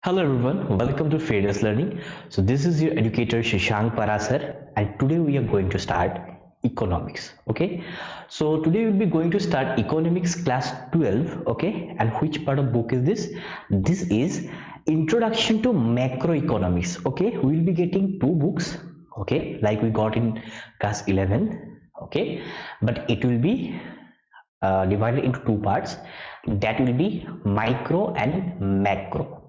Hello everyone, welcome to Fairness Learning. So this is your educator Shashank Parasar and today we are going to start economics. Okay, so today we'll be going to start economics class 12. Okay, and which part of book is this? This is Introduction to Macroeconomics. Okay, we'll be getting two books. Okay, like we got in class 11. Okay, but it will be divided into two parts. That will be micro and macro.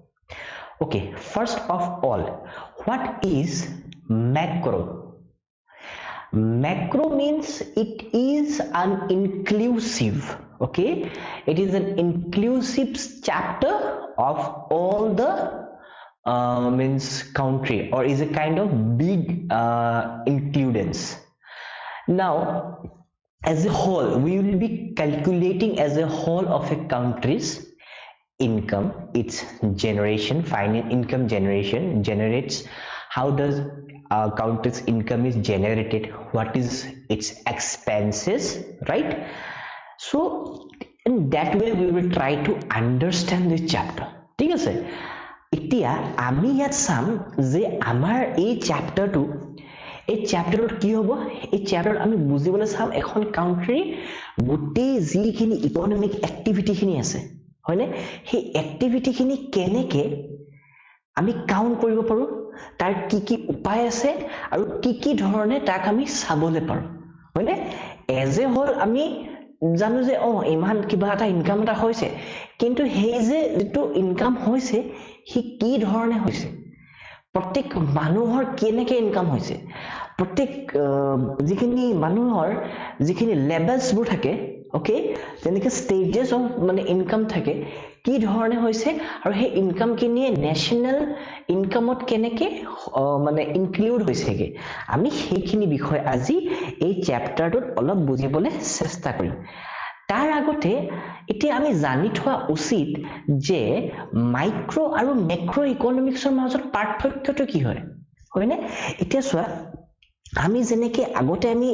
Okay, first of all, what is macro? Macro means it is an inclusive, okay? It is an inclusive chapter of all the means country, or is a kind of big includence. Now, as a whole, we will be calculating as a whole of a country's income, its generation, final income generation generates, how does country's income is generated, what is its expenses, right? So in that way we will try to understand this chapter. ঠিক আছে, এতিয়া আমি ইয়াত চাম যে আমাৰ এই চ্যাপ্টাৰটো, এই চ্যাপ্টাৰত কি হ'ব, এই চ্যাপ্টাৰত আমি বুজিবলৈ চাম এখন কাউন্ট্ৰি গোটেই যিখিনি ইকোনমিক এক্টিভিটিখিনি আছে, হয়নে, সেই এক্টিভিটিখিনি কেনেকে আমি কাউন্ট কৰিব পাৰো, তাৰ কি কি উপায় আছে আৰু কি কি ধৰণে তাক আমি চাবলৈ পাৰো, হয়নে? এজ এ হোল আমি জানো যে ইমান কিবা এটা ইনকাম এটা হৈছে, কিন্তু সেই যে যেটো ইনকাম হৈছে হি কি ধৰণে হৈছে, প্ৰত্যেক মানুহৰ কেনেকে ইনকাম হৈছে, প্ৰত্যেক যিখিনি মানুহৰ যিখিনি লেভেলছবোৰ থাকে, okay, যেনেকে stages of মানে ইনকাম থাকে, কি ধৰণে হৈছে আৰু সেই ইনকাম কিনিয়ে নেশনাল ইনকামত কেনেকে মানে ইনক্লুড হৈছেগে, আমি সেইখিনি বিষয় আজি এই চ্যাপ্টাৰটোত অলপ বুজিবলৈ চেষ্টা কৰিম। তাৰ আগতে এতিয়া আমি জানি থোৱা উচিত যে মাইক্ৰো আৰু মেক্ৰো ইকনমিক্সৰ মাজত পাৰ্থক্যটো কি হয়, হয়নে? এতিয়া চোৱা, আমি যেনেকে আগতে আমি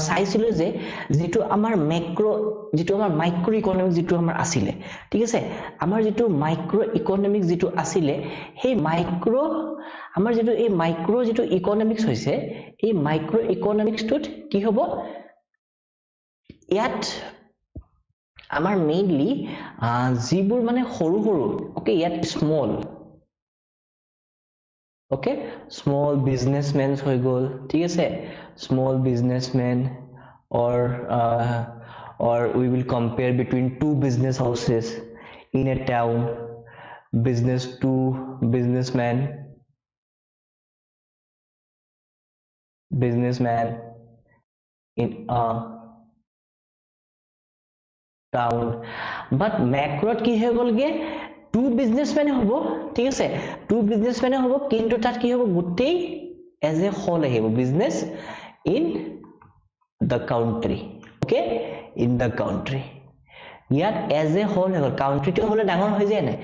চাইছিলো যে যেটো আমাৰ মেক্ৰো, যেটো আমাৰ মাইক্ৰো ইকনমিক্স যেটো আমাৰ আছিলে, ঠিক আছে, আমাৰ যেটো মাইক্ৰো ইকনমিক্স যেটো আছিলে, সেই মাইক্ৰো আমাৰ যেটো এই মাইক্ৰো যেটো ইকনমিক্স হৈছে, এই মাইক্ৰো ইকনমিক্সটোত কি হ'ব, ইয়াত আমাৰ মেইনলি যিবোৰ মানে সৰু সৰু, ওকে, ইয়াত স্মল, okay, small businessmen হৈ গল, ঠিক আছে, small businessmen, or we will compare between two business houses in a town, business to businessman in a town, but macro কি হৈ গলগে, টু বিজনেসম্যান হ'ব, ঠিক আছে, টু বিজনেসম্যান হ'ব, কিন্তু তাত কি হ'ব, গোটেই এজ এ হোল আহিব, business in the country, okay, in the country, ইয়াত এজ এ হোল হ'ল, কাউন্ট্ৰিটো হ'লে ডাঙৰ হৈ যায় নাই,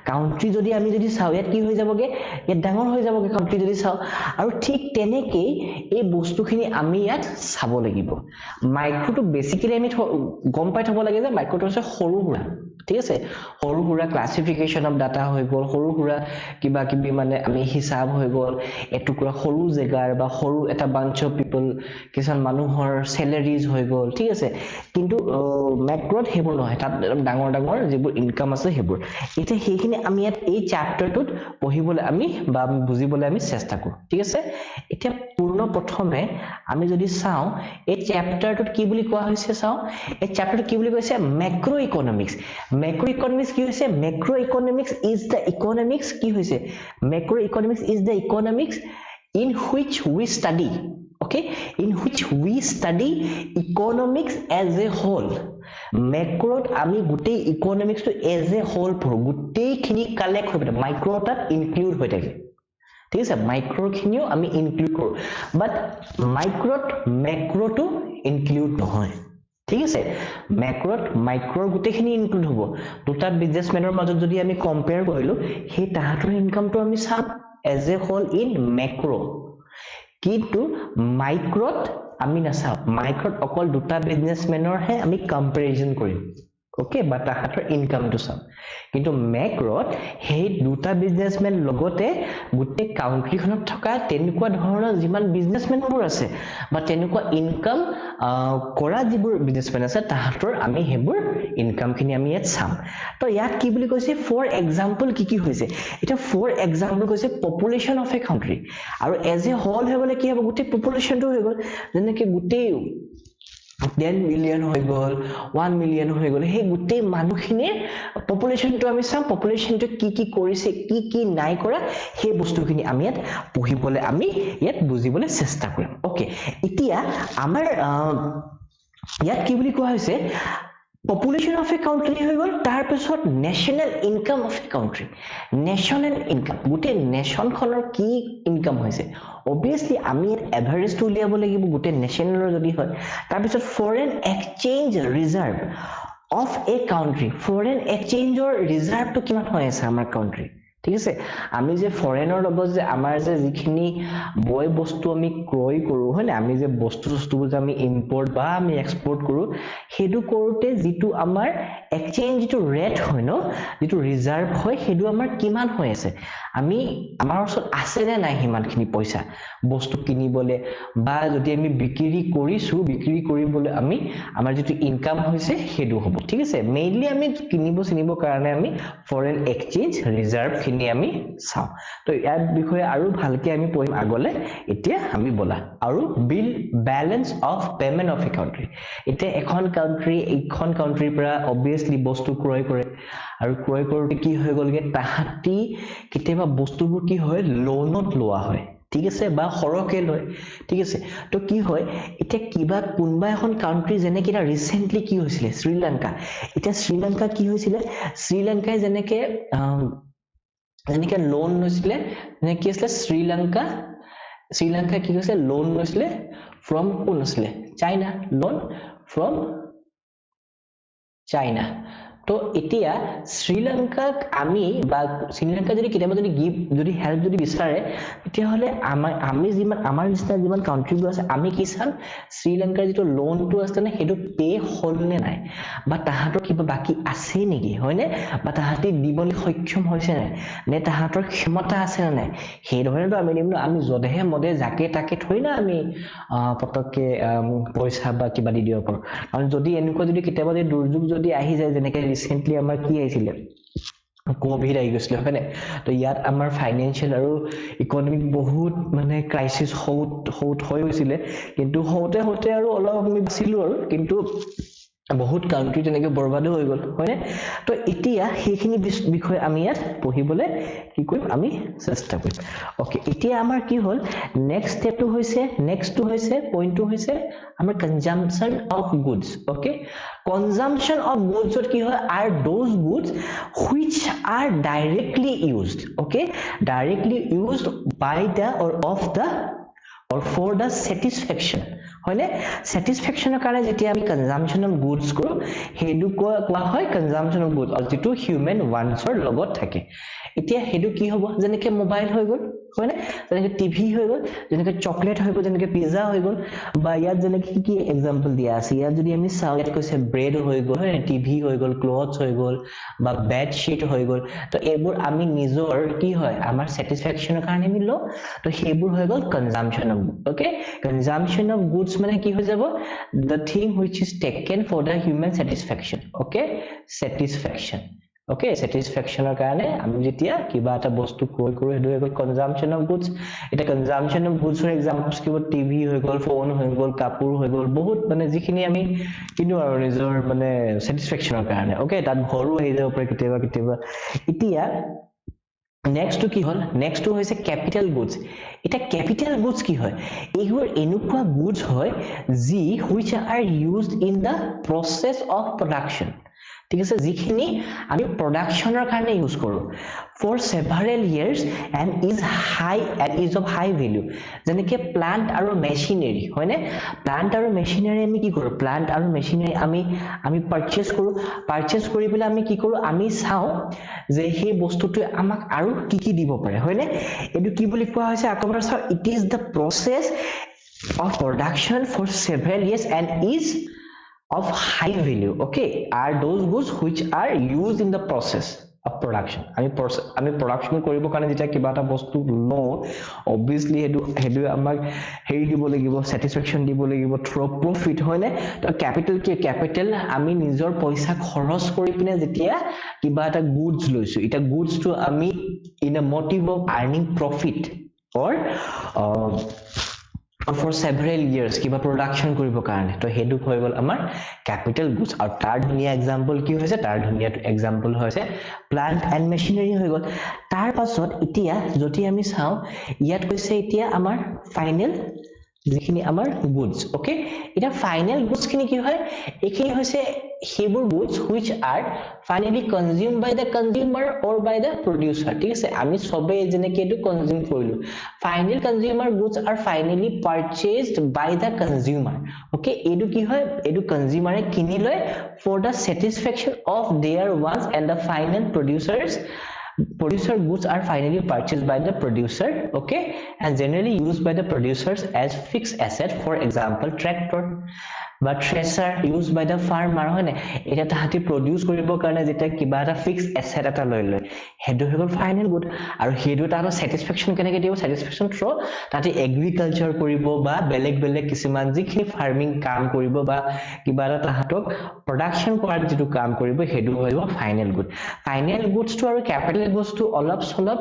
কাউন্ট্ৰি যদি আমি যদি চাও ইয়াত কি হৈ যাবগে, ইয়াত ডাঙৰ হৈ যাবগে কাউন্ট্ৰি যদি চাও, আৰু ঠিক তেনেকেই এই বস্তুখিনি আমি ইয়াত চাব লাগিব। মাইক্ৰোটো বেসিক্যালি আমি গম পাই থব লাগে যে মাইক্ৰোটো হৈছে সৰু সুৰা, ঠিক আছে, সৰু সুৰা ক্লাসিফিকেশন অফ ডাটা হৈ গল, সৰু সুৰা কিবা কিবি মানে আমি হিসাব হৈ গল, এটুকুৰা সৰু জেগাৰ বা সৰু এটা বাঞ্চ অফ পিপল, কিছুমান মানুহৰ স্যালাৰিজ হৈ গল, ঠিক আছে, কিন্তু ম্যাক্ৰোত হেবোৰ নহয়, তাত ডাঙৰ ডাঙৰ যিবোৰ ইনকাম আছে হেবোৰ। এতিয়া সেইখিনি আমি ইয়াত এই চ্যাপ্টাৰটোত পঢ়িবলৈ আমি বা বুজিবলৈ আমি চেষ্টা কৰো, ঠিক আছে। এতিয়া পূৰ্ণ প্ৰথমে আমি যদি চাও এই চ্যাপ্টাৰটোত কি বুলি কোৱা হৈছে, চাও এই চ্যাপ্টাৰটো কি বুলি কৈছে, ম্যাক্ৰো ইকনমিক্স। ম্যাক্ৰো ইকনমিক্স কি হৈছে, macro economics is the economics, কি হৈছে, macro economics is the economics in which we study, okay, in which we study economics as a whole. Macro আমি গোটেই economics to as a whole পঢ়ো, গোটেই খিনি collect হৈ থাকে, মাইক্ৰো তাত ইনক্লুড হৈ থাকে, ঠিক আছে, মাইক্ৰো খিনিও আমি ইনক্লুড কৰো, বাট মাইক্ৰোত ম্যাক্ৰোটো ইনক্লুড নহয়, ঠিক আছে, ম্যাক্ৰোত মাইক্ৰোৰ গোটেইখিনি ইনক্লুড হ'ব। দুটা বিজনেসম্যানৰ মাজত যদি আমি কম্পেয়াৰ কৰিলো, সেই তাহাঁতৰ ইনকামটো আমি চাম as a whole in macro, কিন্তু মাইক্ৰোত আমি নাচাও, মাইক্ৰোত অকল দুটা বিজনেসম্যানৰ হে আমি কম্পেৰিজন কৰিম, ওকে বা তাহাঁতৰ ইনকামটো চাম কিন্তু মেক্ৰত সেই দুটা বিজনেছমেন লগতে গোটেই কাউন্ট্ৰিখনত থকা তেনেকুৱা ধৰণৰ যিমান বিজনেছমেনবোৰ আছে বা তেনেকুৱা ইনকাম কৰা যিবোৰ বিজনেছমেন আছে তাহাঁতৰ আমি সেইবোৰ ইনকামখিনি আমি ইয়াত চাম তো ইয়াত কি বুলি কৈছে ফৰ এক্সাম্পল কি হৈছে এটা ফৰ এক্সাম্পল কৈছে পপুলেশ্যন অফ এ কাউন্ট্ৰি আৰু এজ এ হোল হৈ গ'লে কি হ'ব গোটেই পপুলেশ্যনটো হৈ গ'ল যেনেকৈ গোটেই 10 মিলিয়ন হৈ গ'ল 1 মিলিয়ন হৈ গ'ল সেই গোটেই মানুহখিনিৰ পপুলেশ্যনটো আমি চাম পপুলেশ্যনটো কি কৰিছে কি নাই কৰা সেই বস্তুখিনি আমি ইয়াত পঢ়িবলৈ আমি ইয়াত বুজিবলৈ চেষ্টা কৰিম ওকে এতিয়া আমাৰ ইয়াত কি বুলি কোৱা হৈছে population of a country হৈ গ'ল তাৰ পিছত national income of a country national income গোটেই নেশনখনৰ কি ইনকাম হৈছে obviously আমি এভাৰেজটো উলিয়াব লাগিব গোটেই নেশনলৰ যদি হয় তাৰ পিছত foreign exchange reserve of a country foreign exchange or reserve to কিমান হৈ আছে আমাৰ country ঠিক আছে আমি যে ফৰেনৰ লগত যে আমাৰ যে যিখিনি বয় বস্তু আমি ক্ৰয় কৰো হয় না আমি যে বস্তুবোৰ যে আমি ইম্পৰ্ট বা আমি এক্সপৰ্ট কৰো হেতু কৰোতে যেটো আমাৰ এক্সচেঞ্জ যেটো ৰেট হয় ন যেটো ৰিজাৰ্ভ হয় হেতু আমাৰ কিমান হৈ আছে আমি আমাৰ ওচৰত আছে নে নাই হিমানখিনি পইচা বস্তু কিনিবলে বা যদি আমি বিক্ৰী কৰিছো বিক্ৰী কৰিবলৈ আমি আমাৰ যেটো ইনকাম হৈছে হেতু হ'ব ঠিক আছে মেইনলি আমি কিনিব কাৰণে আমি ফৰেন এক্সচেঞ্জ ৰিজাৰ্ভ আমি চাও তো ইয়াৰ বিষয়ে আৰু ভালকে আমি পঢ়িম আগলে এতিয়া আমি বলা আৰু বিল balance of payment of a country এতিয়া এখন কাউন্ট্ৰিৰ পৰা obviously বস্তু ক্ৰয় কৰে আৰু ক্ৰয় কৰোতে কি হৈ গলগে তাহাতি কেতিয়াবা বস্তুবোৰ কি হয় লোনত লোৱা হয় ঠিক আছে বা খৰকে লয় ঠিক আছে তো কি হয় এটা কিবা কোনবা এখন কাউন্ট্ৰি যেনে কিটা ৰিসেন্টলি কি হৈছিলে শ্ৰীলংকা এটা শ্ৰীলংকা কি হৈছিলে শ্ৰীলংকাই যেনেকে যেনেকে লোন লৈছিলে মানে কি আছিল শ্ৰীলংকা কি কৈছে লোন লৈছিলে from কোন আছিলে চাইনা লোন from চাইনা তো এতিয়া শ্ৰীলংকাক আমি বা শ্ৰীলংকা যদি কেতিয়াবা যদি গিভ যদি হেল্প যদি বিচাৰে তেতিয়া হলে আমি যিমান আমাৰ নিচিনা যিমান কাউন্ট্ৰিবোৰ আছে আমি কি চাম শ্ৰীলংকাৰ যেটো লোনটো আছে না হেতু পে হল নে নাই বা তাহাঁতৰ কিবা বাকি আছে নেকি হয়নে বা তাহাঁতি দিবলৈ সক্ষম হৈছে নাই নে তাহাঁতৰ ক্ষমতা আছে নে নাই সেই ধৰণেতো আমি নিম আমি যদেহে মদে যাকে তাকে থৈ না আমি পতককে পইচা বা কিবা দি দিব পাৰো আৰু যদি এনেকুৱা যদি কেতিয়াবা যদি দুৰ্যোগ যদি আহি যায় যেনেকৈ ৰিসেন্টলি আমাৰ কি আহিছিলে কোভিড আহি গৈছিল হয়নে তো ইয়াত আমাৰ ফাইনান্সিয়াল আৰু ইকোনমিক বহুত মানে ক্ৰাইসিস হউট হৈ গৈছিল কিন্তু হওতে আৰু অলপ আমি বাছিলো আৰু কিন্তু বহুত কাউন্ট্ৰি তেনেকৈ বৰবাদ হৈ গল হয়নে তো এতিয়া সেইখিনি বিষয় আমি ইয়াত পঢ়িবলৈ কি কৰিম আমি চেষ্টা কৰিম ওকে এতিয়া আমাৰ কি হল নেক্সট স্টেপটো হৈছে পইণ্টটো হৈছে আমাৰ consumption of goods okay consumption of goods কি হয় are those goods which are directly used okay directly used by the or of the or for the satisfaction হয়নে satisfactionৰ কাৰণে যেতিয়া আমি consumption of goods কৰো হেতু কোৱা হয় consumption of goods আৰু যেটো human wants ৰ লগত থাকে এতিয়া হেতু কি হ'ব যেনেকৈ মোবাইল হৈ গল হয়নে যেনেকৈ টিভি হৈ গল যেনেকৈ চকলেট হৈ গল যেনেকৈ পিজ্জা হৈ গল বা ইয়াত যেনেকৈ কি এক্সাম্পল দিয়া আছে ইয়াত যদি আমি চাও ইয়াত কৈছে ব্ৰেড হৈ গল হয় টিভি হৈ গল ক্লথছ হৈ গল বা বেড শীট হৈ গল তো এইবোৰ আমি নিজৰ কি হয় আমাৰ satisfactionৰ কাৰণে আমি লও তো সেইবোৰ হৈ গল consumption of okay consumption of goods মানে কি হৈ যাব the thing which is taken for the human satisfaction okay satisfaction okay satisfactionৰ কাৰণে আমি যেতিয়া কিবা এটা বস্তু ক্ৰয় কৰো হেতু হৈ গল consumption of goods এটা consumption of goods ৰ এক্সাম্পলছ কিবা টিভি হৈ গল ফোন হৈ গল কাপোৰ হৈ গল বহুত মানে যিখিনি আমি কিনো আৰু নিজৰ মানে satisfactionৰ কাৰণে okay তাত ঘৰো আহি যাব পাৰে কেতিয়াবা এতিয়া next to কি হল next to হৈছে capital goods এটা capital goods কি হয় এইবোৰ এনেকুৱা goods হয় যি which are used in the process of production ঠিক আছে যিখিনি আমি প্ৰডাকশনৰ কাৰণে ইউজ কৰো for several years and is of high value যেনেকৈ প্লান্ট আৰু মেচিনাৰী হয়নে প্লান্ট আৰু মেচিনাৰী আমি কি কৰো প্লান্ট আৰু মেচিনাৰী আমি পাৰচেজ কৰি পেলাই আমি কি কৰো আমি চাও যে সেই বস্তুটো আমাক আৰু কি দিব পাৰে হয়নে এটো কি বুলি কোৱা হৈছে আকবাৰ চাও it is the process of production for several years and is of high value, okay, are those goods which are used in the process of production. আমি production কৰিব কাৰণে যেতিয়া কিবা এটা বস্তু লওঁ, obviously হেতু আমাক হেৰি দিব লাগিব, satisfaction দিব লাগিব through profit, হয় নে? তো capital কি capital আমি নিজৰ পইচা খৰচ কৰি পিনে যেতিয়া কিবা এটা goods লৈছো, এটা goods to আমি in a motive of earning profit or for several years কিবা production কৰিব কাৰণে, তো হেতু হৈ গল আমাৰ capital goods. আৰু তাৰ ধুনীয়া example কি হৈছে, তাৰ ধুনীয়া example হৈছে plant and machinery হৈ গল. তাৰ পাছত এতিয়া যদি আমি চাওঁ, ইয়াত কৈছে এতিয়া আমাৰ final যিখিনি আমাৰ goods, okay, এটা final goods খিনি কি হয়, এইখিনি হৈছে সেইবোৰ goods which are finally consumed by the consumer or by the producer, ঠিক আছে, আমি সবে যেনেকে এইটো consume কৰিলো, final consumer goods are finally purchased by the consumer, okay, এইটো কি হয়, এইটো consumer এ কিনি লয় for the satisfaction of their wants, and the final producer goods are finally purchased by the producer, okay, and generally used by the producers as fixed asset, for example tractor বা thresher used by the farmer, হয় নাই? এটা তাহাঁতি produce কৰিবৰ কাৰণে যেতিয়া কিবা এটা fixed asset এটা লৈ লয়, সেইটো হৈ গল final good. আৰু সেইটো তাহাঁতৰ satisfaction কেনেকে দিব, satisfaction through তাহাঁতি agriculture কৰিব বা বেলেগ বেলেগ কিছুমান যিখিনি farming কাম কৰিব বা কিবা এটা তাহাঁতক production কৰাৰ যিটো কাম কৰিব, সেইটো হৈ গল final good. Final goods to আৰু capital goods to অলপ চলপ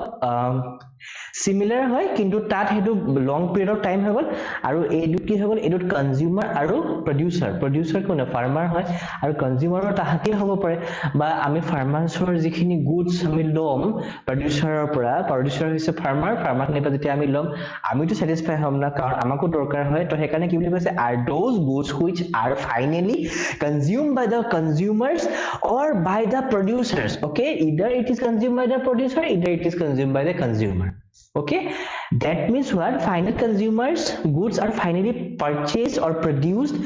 similar হয়, কিন্তু তাত হেতু long period of time হৈ গল. আৰু এইটো কি হৈ গল, এইটো consumer আৰু producer কোন farmer হয়, আৰু consumer তাহাঁতি হ'ব পাৰে, বা আমি farmers যিখিনি goods আমি লম producer পৰা, producer হৈছে farmer খিনিৰ পৰা যেতিয়া আমি লম, আমিতো satisfy হ'ম না, কাৰণ আমাকো দৰকাৰ হয়, তো সেইকাৰণে কি বুলি কৈছে, are those goods which are finally consumed by the consumers or by the producers, okay, either it is consumed by the producer, either it is consumed by the consumer, okay. That means what, final consumers goods are finally purchased or produced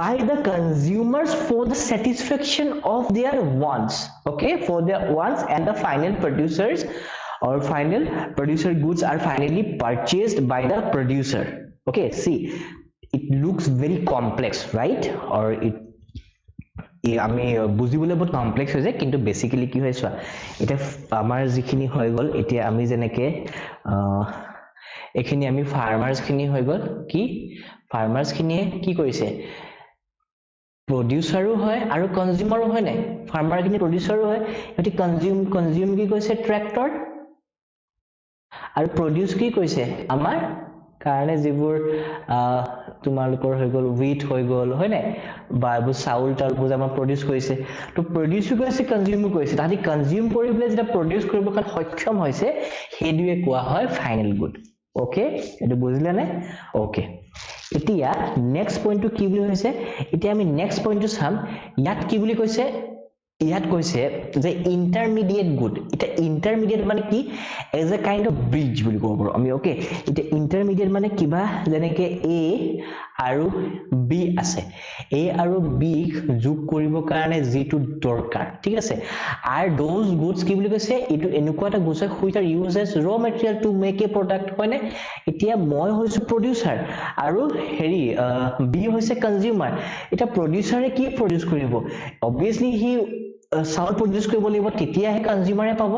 by the consumers for the satisfaction of their wants, okay, for their wants, and the final producers or final producer goods are finally purchased by the producer, okay. See, it looks very complex, right? Or it আমি বুজিবলৈ বহুত complex হৈ যায়, কিন্তু basically কি হয় চোৱা, এটা আমাৰ যিখিনি হৈ গল, এতিয়া আমি যেনেকে এখিনি আমি ফাৰ্মাৰ্স খিনি হৈ গল, কি ফাৰ্মাৰ্স খিনিয়ে কি কৰিছে, প্ৰডিউচাৰো হয় আৰু কনজিউমাৰো হয় নাই, ফাৰ্মাৰ খিনি প্ৰডিউচাৰো হয়, এটি কনজিউম কি কৈছে ট্ৰেক্টৰ, আৰু প্ৰডিউচ কি কৈছে আমাৰ কাৰণে যিবোৰ তোমালোকৰ হৈ গল হুইট হৈ গল, হয় নাই, বা এইবোৰ চাউল তাউলবোৰ আমাৰ প্ৰডিউচ কৰিছে, তো প্ৰডিউচো কৰিছে কনজিউমো কৰিছে, তাহাঁতি কনজিউম কৰি পেলাই যেতিয়া প্ৰডিউচ কৰিব কাৰণে সক্ষম হৈছে, সেইটোৱে কোৱা হয় ফাইনেল গুড, অকে, এইটো বুজিলে নে? অকে, এতিয়া নেক্সট পইণ্টটো কি বুলি কৈছে, এতিয়া আমি নেক্সট পইণ্টটো চাম, ইয়াত কি বুলি কৈছে, ইয়াত কৈছে যে ইন্টাৰমিডিয়েট গুড, এটা ইন্টাৰমিডিয়েট মানে কি, as a kind of bridge বুলি ক'ব পাৰো আমি, অকে, এতিয়া ইন্টাৰমিডিয়েট মানে কিবা যেনেকে এ আৰু বি আছে, এ আৰু বি যোগ কৰিব কাৰণে যিটো দৰকাৰ, ঠিক আছে, আৰু those goods কি বুলি কৈছে, এইটো এনেকুৱা এটা good which are used as raw material to make a product, হয়নে, এতিয়া মই হৈছো প্ৰডিউচাৰ আৰু হেৰি বি হৈছে কনজিউমাৰ, এতিয়া প্ৰডিউচাৰে কি প্ৰডিউচ কৰিব, অবভিয়াছলি সি চাউল প্ৰডিউচ কৰিব লাগিব, তেতিয়াহে কনজিউমাৰে পাব,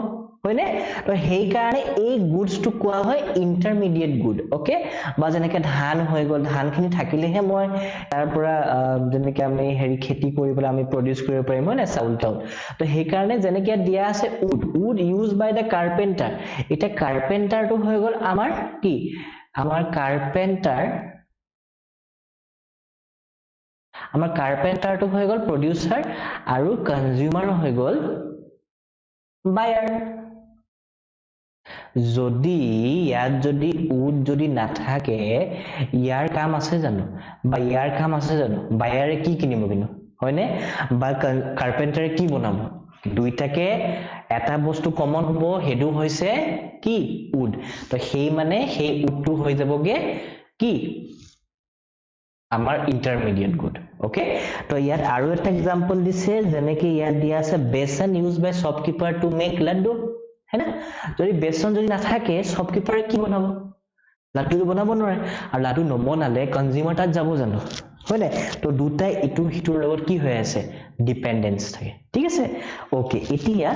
হয়নে, তো সেইকাৰণে এই গুডছটো কোৱা হয় ইন্টাৰমিডিয়েট গুড, অকে, বা যেনেকে ধান হৈ গল, ধানখিনি থাকিলেহে মই তাৰ পৰা যেনেকে আমি হেৰি খেতি কৰি পেলাই আমি প্ৰডিউচ কৰিব পাৰিম, হয় না চাউল তাউল, তো সেইকাৰণে যেনেকে দিয়া আছে wood use by the carpenter, এতিয়া কাৰ্পেণ্টাৰটো হৈ গল আমাৰ কি, আমাৰ কাৰ্পেণ্টাৰটো হৈ গল প্ৰডিউচাৰ, আৰু কনজিউমাৰ হৈ গল বায়াৰ। যদি ইয়াত যদি উড যদি নাথাকে, ইয়াৰ কাম আছে জানো, বা ইয়াৰ কাম আছে জানো, বায়াৰে কি কিনিব কিন্তু, হয়নে, বা কাৰ্পেণ্টাৰে কি বনাব, দুইটাকে এটা বস্তু কমন হব, সেইটো হৈছে কি উড, তো সেই মানে সেই উডটো হৈ যাবগে কি আমাৰ ইন্টাৰমিডিয়েট গুড, অকে, তো ইয়াত আৰু এটা এক্সাম্পল দিছে, যেনেকে ইয়াত দিয়া আছে besan use by shopkeeper to make laddu, है ना, যদি বেচন যদি নাথাকে শ্বপকিপাৰে কি বনাব, লাড্ডুটো বনাব নোৱাৰে, আৰু লাড্ডু নবনালে কনজিউমাৰ তাত যাব জানো, হয় না তো দুটাই ইটো হিটোৰ লগত কি হৈ আছে ডিপেন্ডেন্স থাকে ঠিক আছে ওকে এতিয়া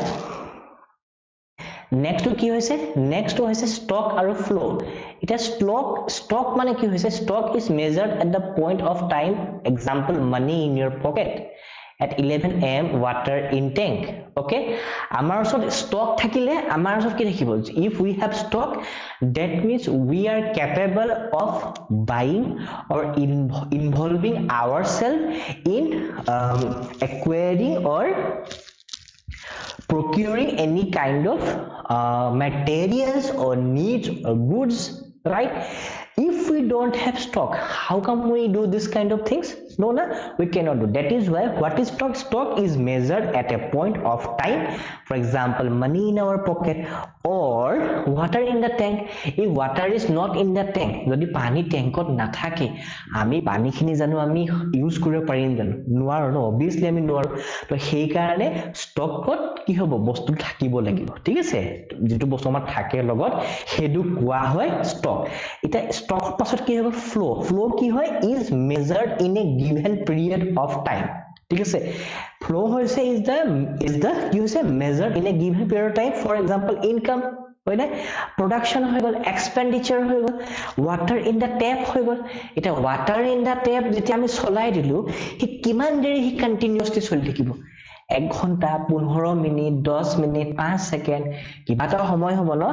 next to কি হৈছে next to হৈছে stock আৰু flow এটা stock মানে কি হৈছে stock is measured at the point of time example money in your pocket at 11 am water in tank okay আমাৰ ওচৰত stock থাকিলে আমাৰ ওচৰত কি থাকিব if we have stock that means we are capable of buying or involving ourselves in acquiring or procuring any kind of materials or needs or goods right if we don't have stock how come we do this kind of things no na we cannot do that is why what is stock is measured at a point of time for example money in our pocket or water in the tank if water is not in the tank jodi pani tankot na thake ami pani khini janu ami use koribo parim janu nuar no obviously ami nuar to sei karone stockot কি হবো বস্তু থাকিব লাগিব ঠিক আছে যেটো বস্তু আমাৰ থাকে লগত হেডু কোৱা হয় স্টক এটা স্টক পাছত কি হ'ব ফ্লো কি হয় is measured in a given period of time ঠিক আছে ফ্লো হৈছে ইজ দা কি হৈছে measured in a given period of time for example income হয় না প্ৰডাকশন হৈ গল এক্সপেন্ডিচাৰ হৈ গল ওয়াটাৰ ইন দা টেপ হৈ গল এটা ওয়াটাৰ ইন দা টেপ যেতিয়া আমি চলাই দিলো হি কিমান দেৰি হি কন্টিনিউয়াছলি চলি থাকিব 1 ঘন্টা 15 মিনিট 10 মিনিট 5 সেকেন্ড কিবাটা সময় হ'ব ন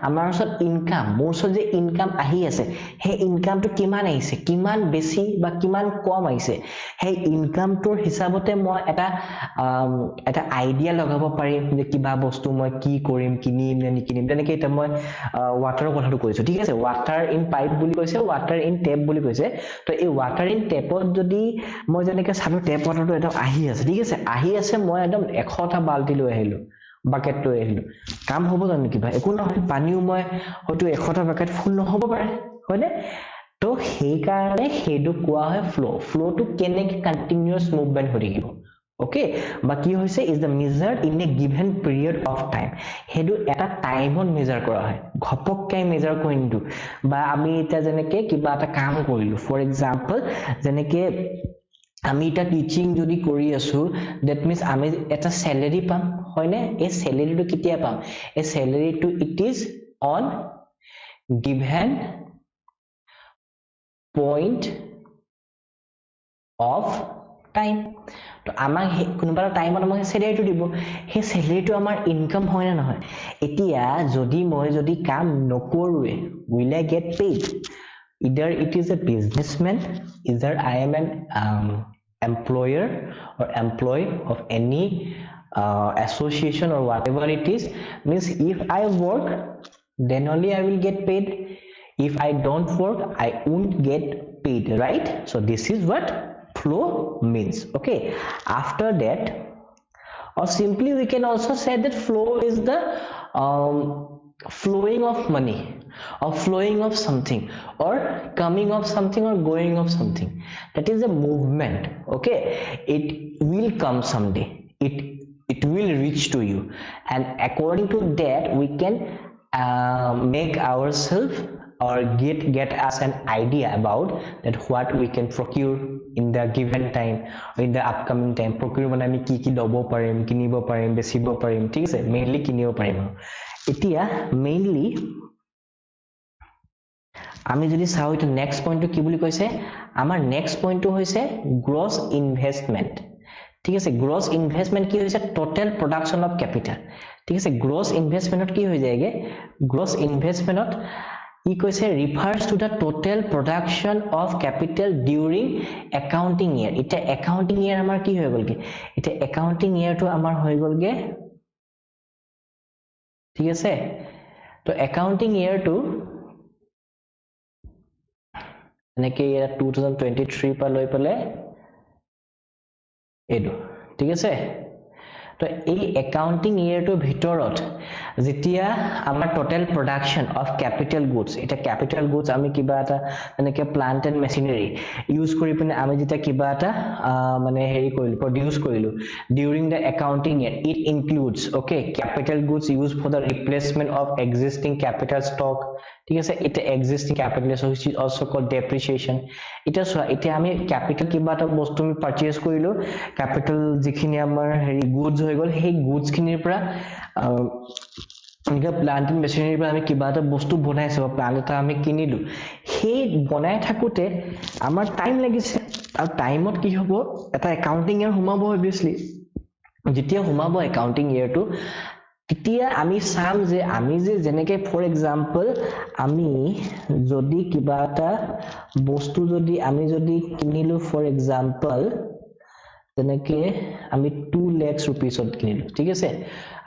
আমাৰ ওচৰত ইনকাম মোৰ ওচৰত যে ইনকাম আহি আছে হে ইনকামটো কিমান আহিছে কিমান বেছি বা কিমান কম আহিছে হে ইনকামটোৰ হিচাপতে মই এটা আইডিয়া লগাব পাৰিম যে কিবা বস্তু মই কি কৰিম কিনিম নে নিকিনিম তেনেকৈ এটা মই ওয়াটাৰৰ কথাটো কৈছো ঠিক আছে ওয়াটাৰ ইন পাইপ বুলি কৈছে ওয়াটাৰ ইন টেপ বুলি কৈছে তো এই ওয়াটাৰ ইন টেপত যদি মই যেনেকৈ চালো টেপ ওয়াটাৰটো এটা আহি আছে ঠিক আছে আহি আছে মই একদম 100টা বালতি লৈ আহিলো বাকেট লৈ আহিলো কাম হ'ব জানো কিবা একো নহয় পানীও মই হয়তো 100টা বাকেট ফুল নহব পাৰে হয়নে তো সেই কাৰণে হেডু কোৱা হয় ফ্লোটো কেনেকৈ কন্টিনিউয়াস মুভমেন্ট হৈ থাকিব okay বা কি হৈছে is the measured in a given period of time হেডু এটা টাইমত মেজাৰ কৰা হয় ঘপককৈ মেজাৰ কৰি নিদু বা আমি এটা যেনেকৈ কিবা এটা কাম কৰিলো ফৰ এক্সাম্পল যেনেকৈ আমি এটা টিচিং যদি কৰি আছো that means আমি এটা স্যালাৰি পাম হয়নে এই স্যালাৰিটো কেতিয়া পাম এই স্যালাৰিটো it is on given point of time তো আমাক কোনবা টাইমত আমাক স্যালাৰিটো দিব হে স্যালাৰিটো আমাৰ ইনকাম হয় না নহয় এতিয়া যদি কাম নকৰোৱে will I get paid either it is a businessman either I am an employer or employee of any association or whatever it is means if I work then only I will get paid if I don't work I won't get paid right so this is what flow means okay after that or simply we can also say that flow is the flowing of money or flowing of something or coming of something or going of something that is a movement okay it will come someday it will reach to you and according to that we can make ourselves or get us an idea about that what we can procure in the given time or in the upcoming time procure মানে আমি কি লব পাৰিম কিনিব পাৰিম বেচিব পাৰিম ঠিক আছে মেইনলি কিনিব পাৰিম এতিয়া মেইনলি আমি যদি চাও এটা নেক্সট পইণ্টটো কি বুলি কৈছে আমাৰ নেক্সট পইণ্টটো হৈছে গ্ৰছ ইনভেষ্টমেন্ট ঠিক আছে গ্ৰছ ইনভেষ্টমেন্ট কি হৈছে টোটাল প্ৰডাকশন অফ ক্যাপিটাল ঠিক আছে গ্ৰছ ইনভেষ্টমেন্টত কি হৈ যায়গে গ্ৰছ ইনভেষ্টমেন্টত ই কৈছে refers to the total production of capital during accounting year এটা accounting year আমাৰ কি হৈ গলগে এটা accounting year টো আমাৰ হৈ গলগে ঠিক আছে তো accounting year টো এনেকৈ 2023 পা লৈ পলে এটো ঠিক আছে তো এই একাউন্টিং ইয়াৰটোৰ ভিতৰত যেতিয়া আমাৰ total production of capital goods এটা ক্যাপিটাল গুডস আমি কিবা এটা এনেকে প্লান্ট এন্ড মেচিনাৰী ইউজ কৰি পিনে আমি যেতিয়া কিবা এটা মানে হেৰি কৰিলো প্ৰডিউস কৰিলো during the accounting year it includes okay capital goods used for the replacement of existing capital stock ঠিক আছে এটা existing capital which is also called depreciation এটা এটা আমি ক্যাপিটাল কিবা এটা বস্তু আমি পারচেজ কৰিলো ক্যাপিটাল যিখিনি আমাৰ হেৰি গুডস হৈ গল সেই গুডস খিনিৰ পৰা এনেকা প্লান্ট এণ্ড মেচিনাৰীৰ পৰা আমি কিবা এটা বস্তু বনাইছো প্লান্ট এটা আমি কিনিলো সেই বনাই থাকোতে আমাৰ টাইম লাগিছে আৰু টাইমত কি হ'ব এটা একাউন্টিং ইয়াৰ হুমাব obviously যেতিয়া হুমাব একাউন্টিং ইয়াৰটো তেতিয়া আমি সাম যে আমি যে জেনেকে ফৰ এক্সাম্পল আমি যদি কিবা এটা বস্তু যদি আমি যদি কিনিলো ফৰ এক্সাম্পল জেনেকে আমি 2 লাখ रुपीसত কিনিলো ঠিক আছে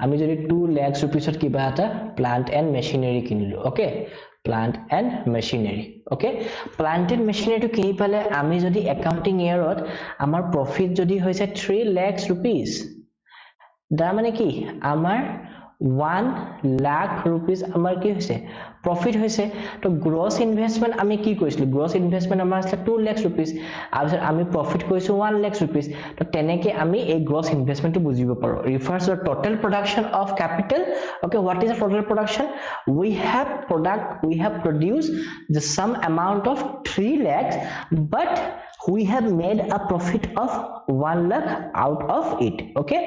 আমি যদি 2 লাখ रुपीसত কিবা এটা প্লান্ট এণ্ড মেচিনাৰী কিনিলো okay plant and machinery okay plant and মেচিনাৰীটো কিনি পালে আমি যদি একাউন্টিং ইয়াৰত আমাৰ প্ৰফিট যদি হৈছে 3 লাখ रुपीस দা মানে কি আমাৰ 1 lakh rupees আমাৰ কি হৈছে প্ৰফিট হৈছে তো গ্ৰস ইনভেষ্টমেন্ট আমি কি কৰিছিলো গ্ৰস ইনভেষ্টমেন্ট আমাৰ আছে 2 লাখ rupees আৰু আমি প্ৰফিট কৰিছো 1 lakh rupees তো তেনেকে আমি এই গ্ৰস ইনভেষ্টমেন্টটো বুজিব পাৰো refers to total production of capital okay what is the total production we have produced the sum amount of 3 lakhs but we have made a profit of 1 lakh out of it okay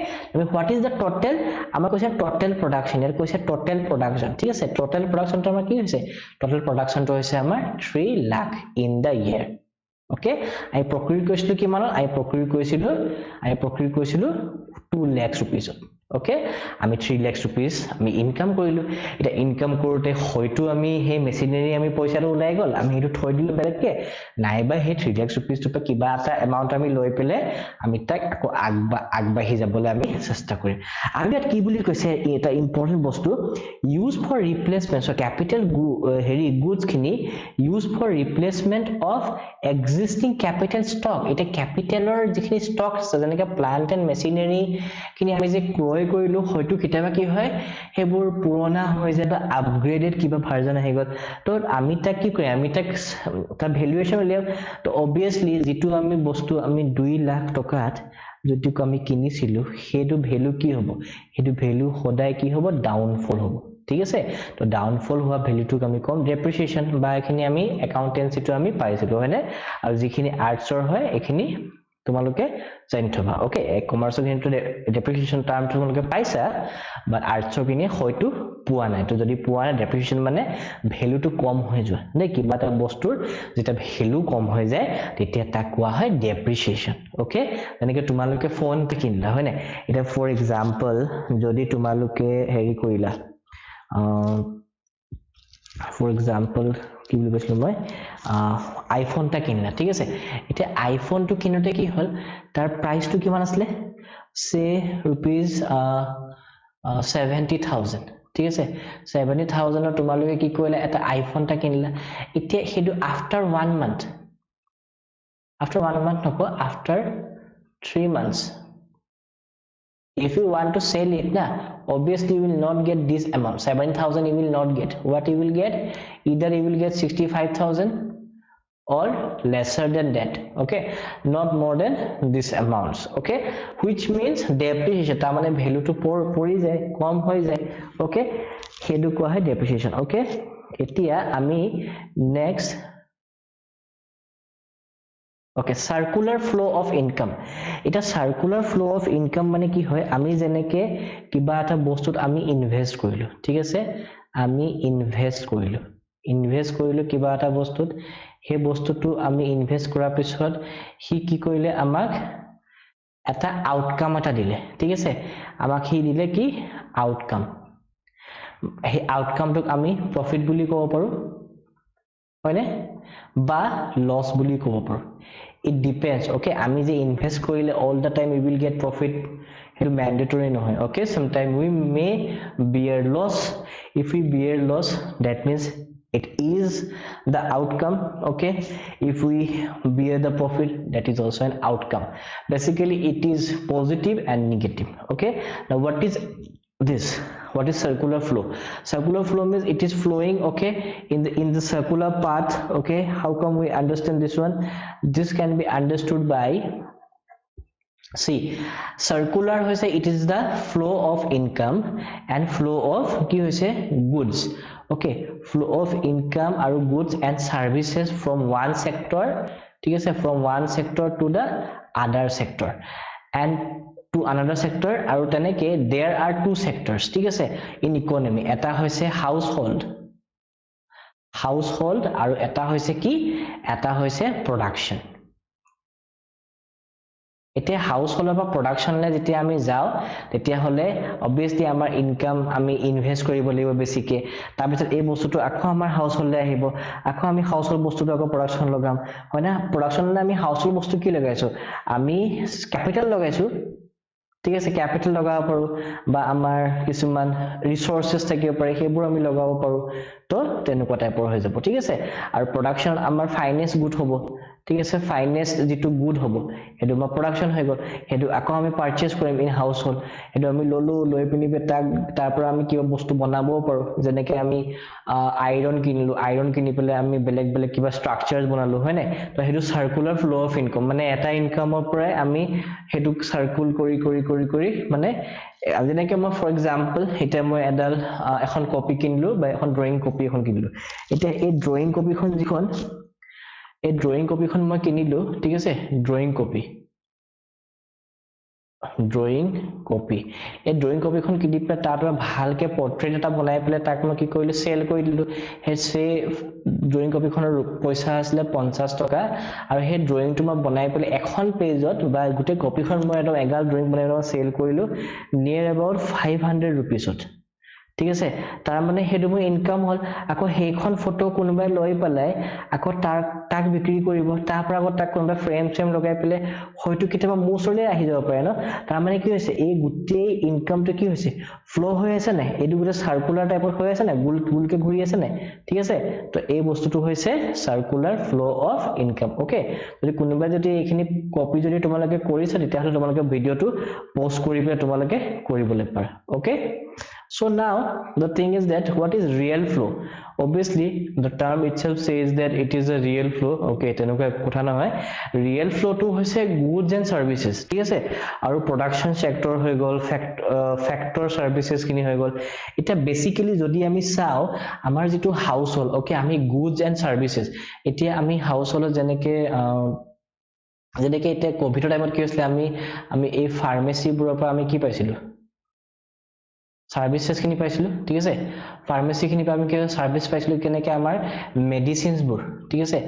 what is the total আমাৰ কৈছে total production এৰ কৈছে total production ঠিক আছে total production টো আমাৰ কি হৈছে total production টো হৈছে আমাৰ 3 lakh in the year okay I procure কৈছিলো কি মানত I procure কৈছিলো 2 lakhs rupees okay আমি 3 lakhs rupees আমি ইনকাম কৰিলো এটা ইনকাম কৰোতে হয়তো আমি হে মেচিনাৰী আমি পইচাটো উলাই গল আমি এটো থৈ দিলো বেলেগকে নাইবা হে 3 lakhs rupees টো কিবা এটা এমাউন্ট আমি লৈ পেলে আমি তাক আকৌ আগবাঢ়ি যাবলৈ আমি চেষ্টা কৰিম আৰু ইয়াত কি বুলি কৈছে এটা ইম্পৰ্টেন্ট বস্তু use for replacement so capital হেৰি গুডস খিনি use for replacement of existing capital stock এটা ক্যাপিটালৰ যিখিনি স্টক আছে যেনেকৈ প্লান্ট এণ্ড মেচিনাৰী খিনি আমি যে ক্ৰয় কৰিলো হয়তো কিটাবা কি হয় হেবোৰ পুৰণা হৈ যায় বা আপগ্ৰেডেড কিবা ভাৰ্জন আহি গল তো আমি তাক কি কৰিম আমি তাক তা ভ্যালুয়েশন উলিয়াম তো obviously যেটো আমি বস্তু আমি 2 লাখ টকাত যদি আমি কিনিছিলো হেতু ভ্যালু কি হ'ব হেতু ভ্যালু সদায় কি হ'ব ডাউনফল হ'ব ঠিক আছে তো ডাউনফল হোৱা ভ্যালুটোক আমি কম ডেপ্ৰিসিয়েশন বা এখিনি আমি একাউন্টেন্সিটো আমি পাইছিলো হয়নে আৰু যিখিনি আৰ্টছৰ হয় এখিনি তোমালোকে জানি থবা ওকে কমাৰ্চৰ কিন্তু ডেপ্ৰিসিয়েশন টাৰ্ম তোমালোকে পাইছা বাট আৰ্টছৰ কিনে হয়তো পোৱা নাই তো যদি পোৱা নাই ডেপ্ৰিসিয়েশন মানে ভ্যালুটো কম হৈ যোৱা নে কিবা এটা বস্তুৰ যেটা ভ্যালু কম হৈ যায় তেতিয়া তাক কোৱা হয় ডেপ্ৰিসিয়েশন ওকে যেনেকৈ তোমালোকে ফোন কিনিলা হয় না এটা ফৰ এক্সাম্পল যদি তোমালোকে হেৰি কৰিলা ফৰ এক্সাম্পল কি বুলি কৈছিলো মই আইফোন টা কিনলা ঠিক আছে এটা আইফোন টো কিনতে কি হল তাৰ প্ৰাইস টো কিমান আছিল সে rupees 70000 ঠিক আছে 70000 ৰ তোমালোকে কি কৰিলা এটা আইফোন টা কিনলা এতিয়া হেতু after 1 month নকো after 3 months if you want to sell it na obviously you will not get this amount 7000 you will not get what you will get either you will get 65000 or lesser than that okay not more than this amounts okay which means depreciation ta mane value to pori jay kom hoy jay okay hedu ko hai depreciation okay etia ami next okay circular flow of income এটা circular flow of income মানে কি হয় আমি জেনেকে কিবা এটা বস্তুত আমি invest কৰিলো ঠিক আছে আমি ইনভেস্ট কৰিলো কিবা এটা বস্তুত হে বস্তুটো আমি ইনভেস্ট কৰাৰ পিছত হি কি কৰিলে আমাক এটা আউটকাম এটা দিলে ঠিক আছে আমাক হি দিলে কি আউটকাম হে আউটকামটোক আমি প্ৰফিট বুলি ক'ব পাৰো হয়নে বা লস বুলি ক'ব পাৰো it depends okay আমি যে ইনভেস্ট কৰিলে all the time we will get profit হেতু mandatory নহয় okay sometime we may bear loss if we bear loss that means it is the outcome okay if we bear the profit that is also an outcome basically it is positive and negative okay now what is this what is circular flow means it is flowing okay in the circular path okay how come we understand this one this can be understood by see circular hoise it is the flow of income and flow of ki hoise goods okay flow of income আৰু goods and services from one sector ঠিক আছে from one sector to the other sector and to another sector আৰু তেনেকে there are two sectors ঠিক আছে in economy এটা হৈছে household আৰু এটা হৈছে কি এটা হৈছে production এতিয়া হাউসহোল্ড বা প্ৰডাকশনলে যেতিয়া আমি যাও তেতিয়া হলে obviously আমাৰ ইনকাম আমি ইনভেস্ট কৰিব লাগিব বেছিকে তাৰ পিছত এই বস্তুটো আকৌ আমাৰ হাউসহোল্ডে আহিব আকৌ আমি হাউসহোল্ড বস্তুটো আকৌ প্ৰডাকশন লগাম হয় না প্ৰডাকশনলে আমি হাউসহোল্ড বস্তু কি লগাইছো আমি ক্যাপিটাল লগাইছো ঠিক আছে ক্যাপিটাল লগাব পাৰো বা আমাৰ কিছুমান ৰিসোৰ্সেস থাকিব পাৰে সেইবোৰ আমি লগাব পাৰো তো তেনেকুৱা টাইপৰ হৈ যাব ঠিক আছে আৰু প্ৰডাকশন আমাৰ ফাইনেন্স গুড হ'ব ঠিক আছে ফাইনেন্স যেটো গুড হ'ব হেতু মা প্ৰডাকশন হৈ গল হেতু আকৌ আমি পাৰচেজ কৰিম ইন হাউসহোল্ড হেতু আমি ললো লৈ পিনিবে তাৰ পৰা আমি কিবা বস্তু বনাবও পাৰো যেনেকে আমি আইৰন কিনি পেলে আমি বেলেগ বেলেগ কিবা স্ট্ৰাকচাৰস বনালো হয় নাই তো হেতু সাৰ্কুলাৰ ফ্লো অফ ইনকাম মানে এটা ইনকামৰ পৰা আমি হেতু সাৰ্কুল কৰি মানে যেনেকে মই ফৰ এক্সাম্পল এটা মই এডাল এখন কপি কিনলো বা এখন ড্ৰয়িং কপি এখন কিনলো এতিয়া এই ড্ৰয়িং কপিখন যিখন এই ড্ৰয়িং কপিখন মই কিনিলো ঠিক আছে ড্ৰয়িং কপি এই ড্ৰয়িং কপিখন কিনি পেলাই তাৰ পৰা ভালকে পোৰ্ট্ৰেইট এটা বনাই পেলাই তাক মই কি কৰিলো সেল কৰি দিলো সেই ড্ৰয়িং কপিখনৰ পইচা আছিল 50 টকা আৰু সেই ড্ৰয়িংটো মই বনাই পেলাই এখন পেজত বা গোটে কপিখন মই এটা এগাল ড্ৰয়িং বনাই সেল কৰিলো নিয়াৰ এবাউট 500 rupeesত ঠিক আছে তাৰ মানে হেতু মই ইনকাম হল আকৌ হেখন ফটো কোনোবাই লৈ পেলাই আকৌ তাক বিক্ৰী কৰিব তাৰ পৰা আকৌ তাক কোনোবা ফ্ৰেম লগাই পেলে হয়তো কিটাবা মোছলে আহি যাব পাৰে ন তাৰ মানে কি হৈছে এই গুটেই ইনকামটো কি হৈছে ফ্লো হৈ আছে না এটো গুটে সাৰ্কুলাৰ টাইপৰ হৈ আছে না গুলকে ঘূৰি আছে না ঠিক আছে তো এই বস্তুটো হৈছে সাৰ্কুলাৰ ফ্লো অফ ইনকাম ওকে যদি কোনোবাই যদি এইখিনি কপি যদি তোমালোকে কৰিছা তেতিয়া হলে তোমালোকে ভিডিওটো পোষ্ট কৰি পেলাই তোমালোকে কৰিবলৈ পাৰা okay So now the thing is that what is real flow obviously the term itself says that it is a real flow okay তেনেকুৱা কথা নহয় real flow to হৈছে goods and services ঠিক আছে আৰু production sector হৈ গল factor services কিনি হৈ গল এটা বেসিক্যালি যদি আমি চাও আমাৰ যেটো হাউস হল okay আমি goods and services এতিয়া আমি হাউস হল যেনেকে এটা কোভিড টাইমত কি হৈছিল আমি এই ফাৰ্মেসি বুৰৰ পৰা আমি কি পাইছিলো সাৰ্ভিসেস খিনি পাইছিলো ঠিক আছে ফাৰ্মেসি খিনি আমি কি সাৰ্ভিস পাইছিলো কেনেকে আমাৰ মেডিসিনস বুৰ ঠিক আছে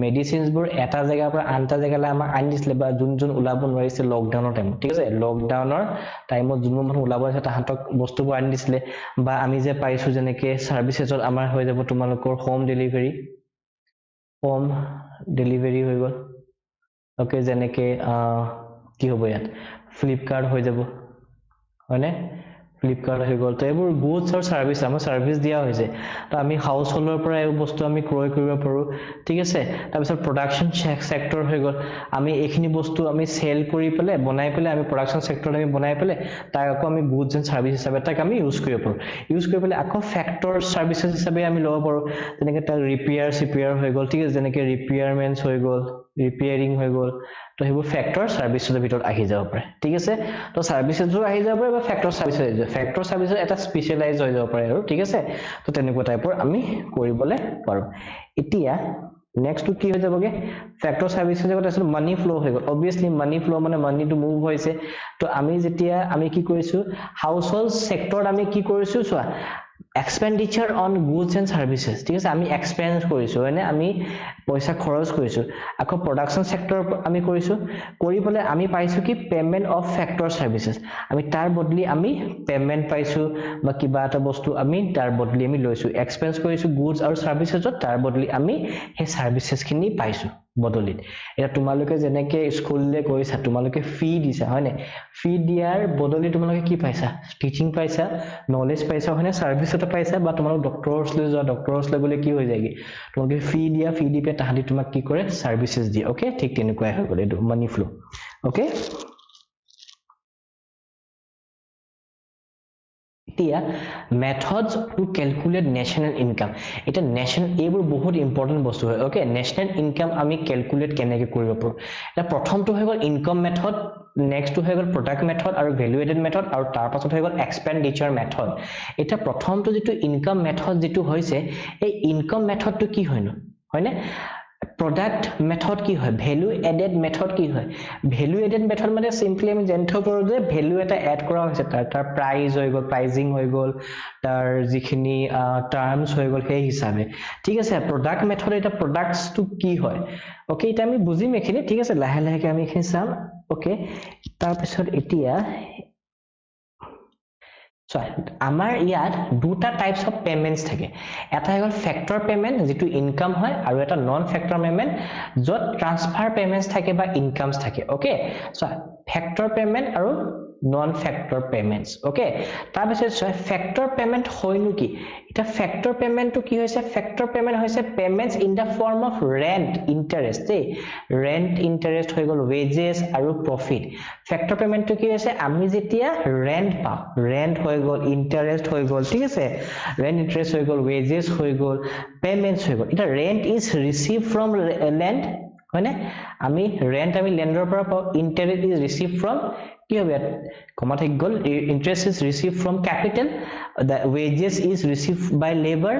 মেডিসিনস বুৰ এটা জায়গাৰ পৰা আনটা জায়গালৈ আমাৰ আনি দিছিলে বা যোন উলাব নোৱাৰিছে লকডাউনৰ টাইম ঠিক আছে লকডাউনৰ টাইমত যোন মানুহ উলাব আছে তাহাঁতক বস্তুবোৰ আনি দিছিলে বা আমি যে পাইছো যেনেকে সাৰ্ভিসেছত আমাৰ হৈ যাব তোমালোকৰ হোম ডেলিভাৰী হৈ গল ওকে যেনেকে কি হ'ব ইয়াত ফ্লিপকাৰ্ট হৈ যাব হয়নে ফ্লিপকাৰ্ট হৈ গল তো এবোৰ গুডছ আৰু সাৰ্ভিস আমাৰ সাৰ্ভিস দিয়া হৈছে তো আমি হাউস হোল্ডৰ পৰা এই বস্তু আমি ক্ৰয় কৰিব পাৰো ঠিক আছে তাৰ পিছত প্ৰডাকশন সেক্টৰ হৈ গল আমি এইখিনি বস্তু আমি সেল কৰি পেলে বনাই পেলে আমি প্ৰডাকশন সেক্টৰ আমি বনাই পেলে তাক আকৌ আমি গুডছ এণ্ড সাৰ্ভিস হিচাপে তাক আমি ইউজ কৰিব পাৰো ইউজ কৰি পেলে আকৌ ফ্যাক্টৰ সাৰ্ভিসেস হিচাপে আমি লব পাৰো যেনেকে তাৰ ৰিপেয়াৰ হৈ গল ঠিক আছে যেনেকে ৰিপেয়াৰমেন্টস হৈ গল ৰিপেয়াৰিং হৈ গল তো হেবু ফ্যাক্টৰ সাৰ্ভিসৰ ভিতৰত আহি যাব পাৰে ঠিক আছে তো সাৰ্ভিসেসও আহি যাব পাৰে বা ফ্যাক্টৰ সাৰ্ভিসৰ এটা স্পেশালাইজ হৈ যাব পাৰে আৰু ঠিক আছে তো তেনেকুৱা টাইপৰ আমি কৰিবলে পাৰো এতিয়া নেক্সট কি হৈ যাবগে ফ্যাক্টৰ সাৰ্ভিসৰ জগত আছে মানি ফ্লো হৈ গল obviously মানি ফ্লো মানে মানি টু মুভ হৈছে তো আমি যেতিয়া আমি কি কৰিছো হাউস হোল্ড সেক্টৰত আমি কি কৰিছো সোৱা expenditure on goods and services ঠিক আছে আমি এক্সপেন্স কৰিছো মানে আমি পইচা খৰচ কৰিছো আকৌ প্ৰডাকশন সেক্টৰ আমি কৰিছো কৰি পেলে আমি পাইছো কি পেমেন্ট অফ ফ্যাক্টৰ সাৰ্ভিসেস আমি তাৰ বদলি আমি পেমেন্ট পাইছো বা কিবা এটা বস্তু আমি তাৰ বদলি আমি লৈছো এক্সপেন্স কৰিছো গুডছ আৰু সাৰ্ভিসেছত তাৰ বদলি আমি হে সাৰ্ভিসেস খিনি পাইছো বদলিত এটা তোমালোকে যেনেকে স্কুললে গৈছা তোমালোকে ফি দিছা হয় না ফি দিয়াৰ বদলি তোমালোকে কি পাইছা টিচিং পাইছা নলেজ পাইছা হয় না সাৰ্ভিস এটা পাইছা বা তোমালোক ডক্টৰছলৈ গলে কি হৈ যায়গে তোমালোকে ফি দি পে তাহাঁতি তোমাক কি কৰে সাৰ্ভিসেস দিয়ে ওকে ঠিক তেনেকুৱাই হৈ গল এটো মানি ফ্লো ওকে এতিয়া methods to calculate national income এটা national এইবোৰ বহুত important বস্তু হয় ওকে national income আমি calculate কেনেকৈ কৰিব পাৰো এটা প্ৰথমটো হৈ গল income method next to হৈ গল product method আৰু value added method আৰু তাৰ পাছত হৈ গল expenditure method এটা প্ৰথমটো যেটো income method যেটো হৈছে এই income method টো কি হয়নো হয়নে product method কি হয় value added method কি হয় value added method মানে simply আমি জানিব পাৰো যে value এটা add কৰা হৈছে তাৰ price হৈ গল pricing হৈ গল তাৰ যিখিনি terms হৈ গল সেই হিচাপে ঠিক আছে product method এটা products টো কি হয় ওকে এটা আমি বুজিম এখিনি ঠিক আছে লাহে লাহে আমি এখিনি চাম ওকে তাৰ পিছত এতিয়া So, আমাৰ ইয়াত দুটা টাইপস অফ পেমেন্টস থাকে এটা হ'ল ফ্যাক্টৰ পেমেন্ট যেটো ইনকাম হয় আৰু এটা নন ফ্যাক্টৰ পেমেন্ট যত ট্ৰান্সফাৰ পেমেন্টস থাকে বা ইনকামস থাকে ওকে সো ফ্যাক্টৰ পেমেন্ট আৰু নন ফ্যাক্টৰ পেমেন্টস ওকে তাৰ পিছত ফ্যাক্টৰ পেমেন্ট হয়নো কি এটা ফ্যাক্টৰ পেমেন্টটো কি হৈছে ফ্যাক্টৰ পেমেন্ট হৈছে payments in the form of rent interest rent interest হৈ গল ওয়েজেস আৰু প্ৰফিট ফ্যাক্টৰ পেমেন্টটো কি হৈছে আমি যেতিয়া ৰেন্ট পাও ৰেন্ট হৈ গল ইন্টাৰেষ্ট হৈ গল ঠিক আছে ৰেন্ট ইন্টাৰেষ্ট হৈ গল ওয়েজেস হৈ গল পেমেন্টস হৈ গল এটা rent is receive from land হয়নে আমি ৰেন্ট আমি লেন্ডৰ পৰা পাও ইন্টাৰেষ্ট ইজ ৰিসিভ ফ্ৰম কি হবে কমা থাকি গল interest is receive from capital the wages is received by labor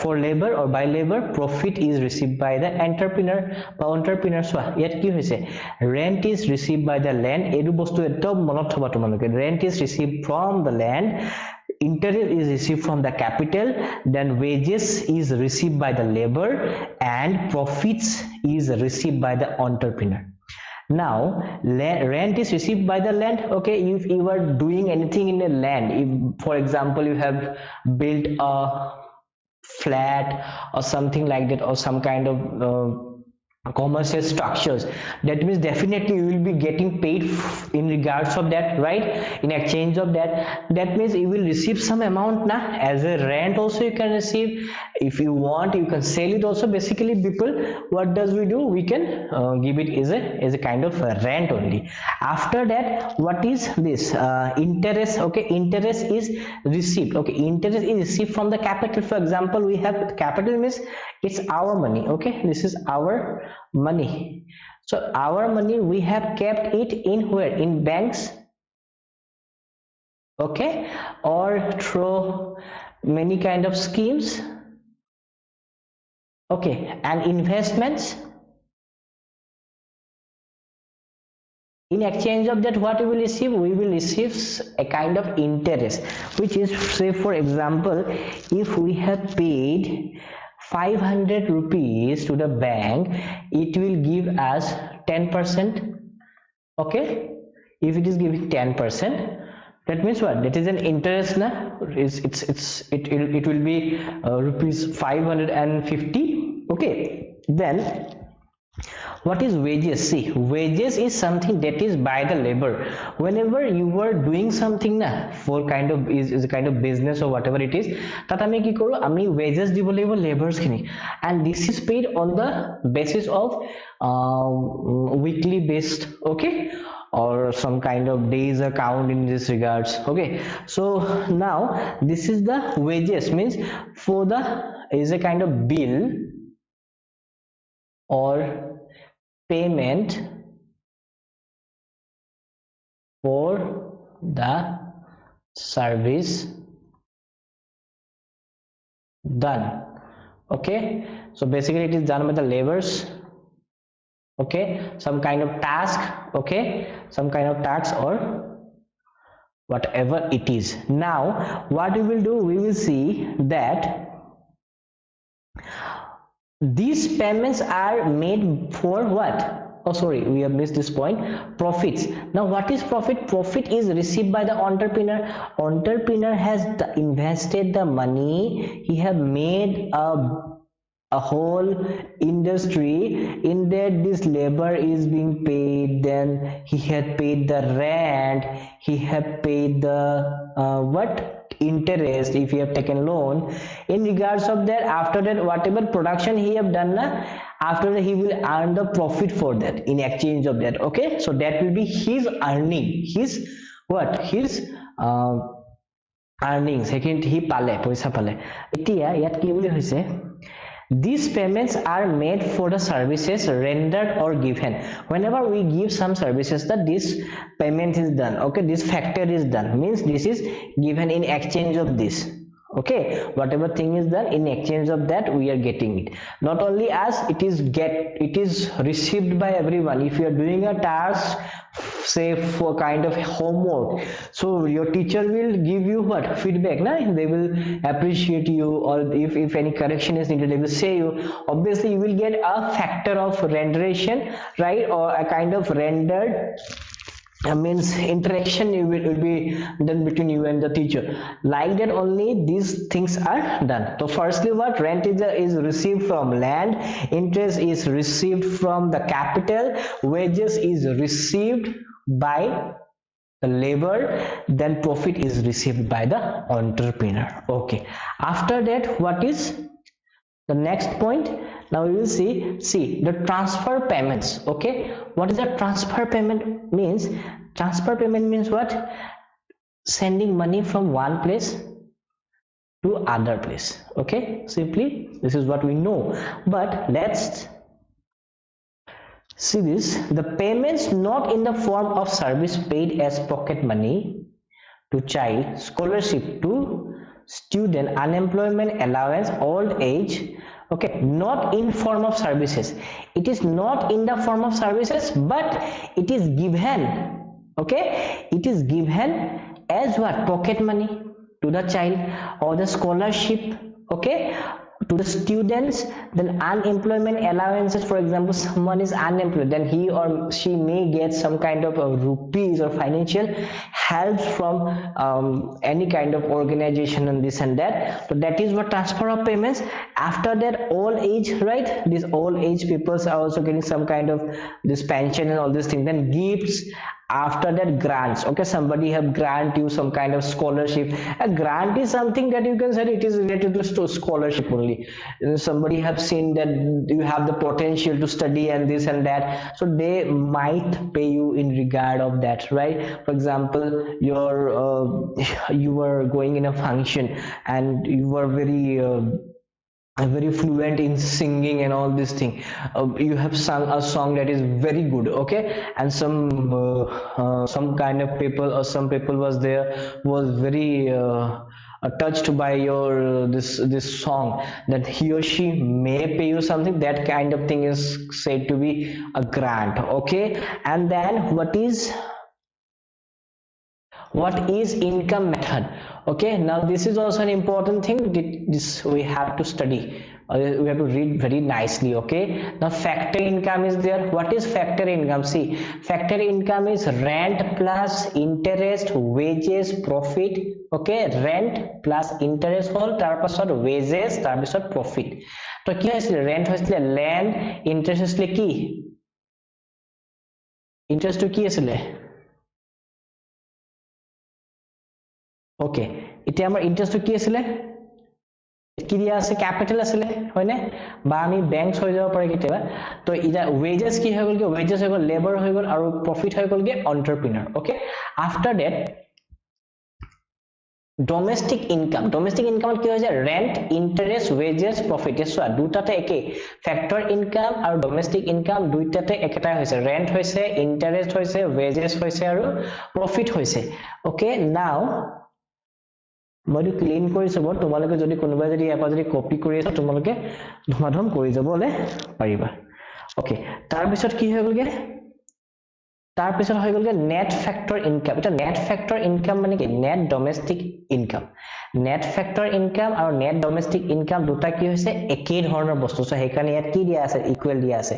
for labor or by labor profit is received by the entrepreneur so yet ki hoise rent is received by the land edu bostu eto monot thoba tomaloke rent is received from the land interest is received from the capital then wages is received by the labor and profits is received by the entrepreneur now rent is received by the land okay if you are doing anything in a land if for example you have built a flat or something like that or some kind of commercial structures that means definitely you will be getting paid in regards of that right in exchange of that means you will receive some amount na as a rent also you can receive if you want you can sell it also basically people what does we do we can give it as a kind of rent only after that what is this interest okay interest is received okay interest is received from the capital for example we have capital means it's our money okay this is our money so our money we have kept it in where in banks okay or through many kind of schemes okay and investments in exchange of that what we will receive a kind of interest which is say for example if we have paid 500 rupees to the bank it will give us 10% okay if it is giving 10% that means what that is an interest na it will be rupees 550 okay then what is wages see wages is something that is by the labor whenever you are doing something na for kind of is a kind of business or whatever it is tat ami ki koru ami wages dibo lebo laborers khini and this is paid on the basis of weekly based okay or some kind of days account in this regards okay so now this is the wages means for the is a kind of bill or payment for the service done okay so basically it is done by the laborers okay some kind of task okay some kind of task or whatever it is now what we will do we will see that these payments are made for what oh sorry we have missed this point profits now what is profit is received by the entrepreneur has invested the money he have made a whole industry in that this labor is being paid then he had paid the rent he had paid the what interest if you have taken loan in regards of that after that whatever production he have done na after that he will earn the profit for that in exchange of that okay so that will be his earning his what his earnings সেইখিনি হি পালে পইচা পালে এতিয়া ইয়াত কি বুলি হৈছে these payments are made for the services rendered or given whenever we give some services that this payment is done okay this factor is done means this is given in exchange of this okay whatever thing is done in exchange of that we are getting it not only as it is received by everyone if you are doing a task say for kind of homework so your teacher will give you what feedback na they will appreciate you or if any correction is needed they will say you obviously you will get a factor of renderation right or a kind of rendered means interaction will be done between you and the teacher like that only these things are done so firstly what rent is received from land interest is received from the capital wages is received by the labor then profit is received by the entrepreneur okay after that what is the next point now we will see the transfer payments okay what is the transfer payment means transfer payment means what sending money from one place to other place okay simply this is what we know but let's see this the payments not in the form of service paid as pocket money to child scholarship to student unemployment allowance old age okay not in form of services it is not in the form of services but it is given okay it is given as what pocket money to the child or the scholarship okay to the students then unemployment allowances for example someone is unemployed then he or she may get some kind of rupees or financial help from any kind of organization and this and that so that is what transfer of payments after that old age right these old age people are also getting some kind of this pension and all these things then gifts after that grants okay somebody have grant you some kind of scholarship a grant is something that you can say it is related to scholarship only somebody have seen that you have the potential to study and this and that so they might pay you in regard of that right for example your you were going in a function and you were very fluent in singing and all this thing you have sung a song that is very good okay and some kind of people or some people was there was very touched by your this song that he or she may pay you something that kind of thing is said to be a grant okay and then what is income method okay now this is also an important thing this we have to study we have to read very nicely okay now factor income is there what is factor income see factor income is rent plus interest wages profit okay rent plus interest hol tar pasot wages tar pasot profit to ki hoisile rent hoisile land interest hoisile ki interest to ki asile okay এতিয়া আমাৰ interest কি আছিল কি দিয়া আছে capital আছিল হয়নে বা আমি ব্যাংকস হৈ যাব পাৰে কিবা তো ইটা ওয়েজেস কি হৈ গল কি ওয়েজেস হৈ গল লেবার হৈ গল আৰু প্ৰফিট হৈ গল কি entrepreneur okay after that domestic income কি হয় যে rent interest wages profit এসোৱা দুটাতে একে factor income আৰু domestic income দুইটাতে একেটাই হৈছে rent হৈছে interest হৈছে wages হৈছে আৰু profit হৈছে okay now মই ক্লিন কৰি সব তোমালোকে যদি কোনোবা যদি এপা যদি কপি কৰি আছে তোমালোকে ধমাধম কৰি যাবলে পাৰিবা ওকে তাৰ পিছত কি হৈ গলগে তাৰ পিছত হৈ গলগে নেট ফ্যাক্টৰ ইনকাম এটা নেট ফ্যাক্টৰ ইনকাম মানে কি net domestic income net factor income আৰু নেট ডমেস্টিক ইনকাম দুটা কি হৈছে একে ধৰণৰ বস্তু সো হেকাৰণে ইয়াত কি দিয়া আছে ইকুৱেল দিয়া আছে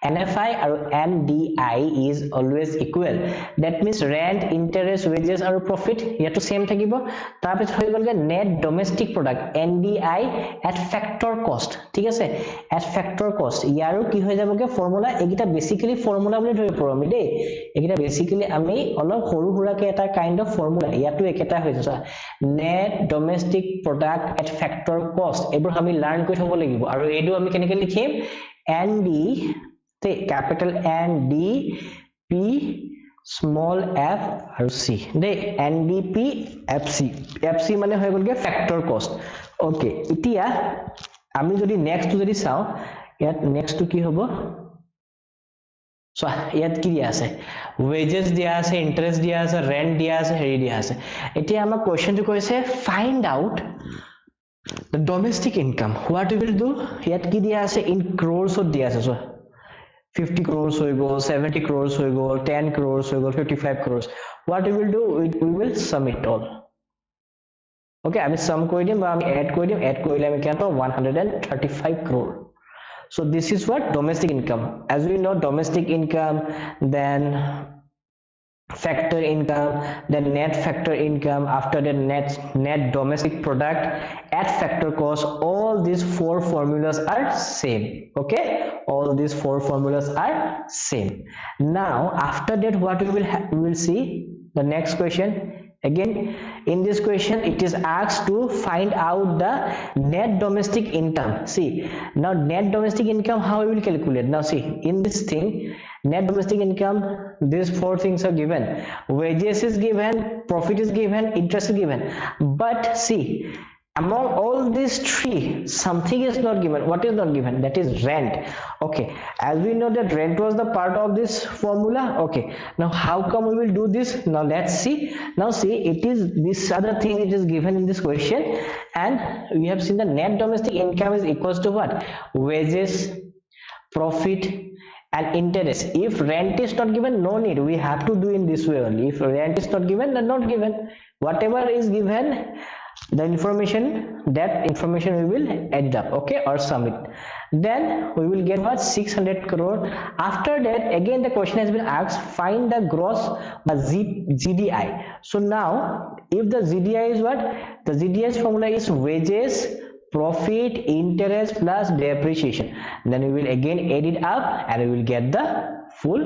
NFI আৰু NDI is always equal that means rent interest wages আৰু profit ইয়াটো সেম থাকিব তাৰ পিছত হৈ গলগে net domestic product NDI at factor cost ঠিক আছে at factor cost ইয়াৰো কি হৈ যাবগে ফৰ্মুলা একিটা বেসিক্যালি ফৰ্মুলা বুলি ধৰি পৰম দেই একিটা বেসিক্যালি আমি অলপ সৰু হুৰাকে এটা কাইন্ড অফ ফৰ্মুলা ইয়াটো একেটা হৈ যায় net domestic product at factor cost এবোৰ আমি লাৰ্ন কৰি থব লাগিব আৰু এটো আমি কেনেকৈ লিখিম ND capital N D P small f আৰু c দে ndp fc মানে হৈ গলগে factor cost okay এতিয়া আমি যদি next to যদি চাও ইয়াত next to কি হ'ব so ইয়াত কি দিয়া আছে wages দিয়া আছে interest দিয়া আছে rent দিয়া আছে হেৰি দিয়া আছে এতিয়া আমাৰ question টো কৈছে find out the domestic income what we will do ইয়াত কি দিয়া আছে in crores ত দিয়া আছে so 50 crores হৈ গল 70 crores হৈ গল 10 crores হৈ গল 55 crores what we will do we will sum it all okay আমি sum কৰি দিম বা আমি add কৰিলে আমি কিমান পাম 135 crore so this is what domestic income as we know domestic income then factor income then net factor income after that net domestic product at factor cost all these four formulas are same okay all these four formulas are same now after that what we will see the next question again in this question it is asked to find out the net domestic income see now net domestic income how we will calculate now see in this thing net domestic income these four things are given wages is given profit is given interest is given but see among all these three something is not given what is not given that is rent okay as we know that rent was the part of this formula okay now how come we will do this now let's see now see it is this other thing it is given in this question and we have seen the net domestic income is equals to what wages profit and interest if rent is not given no need we have to do in this way only if rent is not given then not given whatever is given the information that information we will add up okay or sum it then we will get what 600 crore after that again the question has been asked find the gross GDI so now if the GDI is what the GDI's formula is wages profit interest plus depreciation then we will again add it up and we will get the full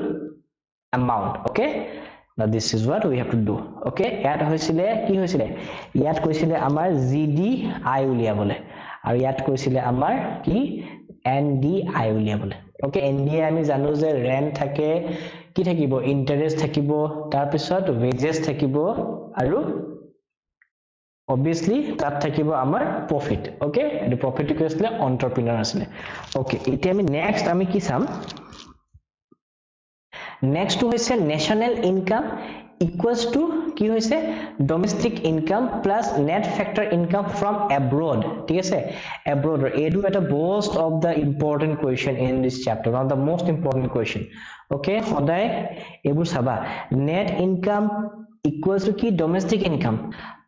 amount okay now this is what we have to do okay ইয়াত হৈছিলে কি হৈছিলে ইয়াত কৈছিলে আমাৰ GDI উলিয়াবলে আৰু ইয়াত কৈছিলে আমাৰ কি NDI উলিয়াবলে okay NDI আমি জানো যে rent থাকে কি থাকিব interest থাকিব তাৰ পিছত wages থাকিব আৰু obviously তাত থাকিব আমাৰ profit okay the profit কৈছিলে entrepreneur আছিলে okay এতিয়া আমি next আমি কি চাম next হৈছে national income equals to কি হৈছে domestic income plus net factor income from abroad ঠিক আছে abroad এটো এটা most of the important question in this chapter one of the most important question okay সদায় এবোৰ চাবা net income equals to কি domestic income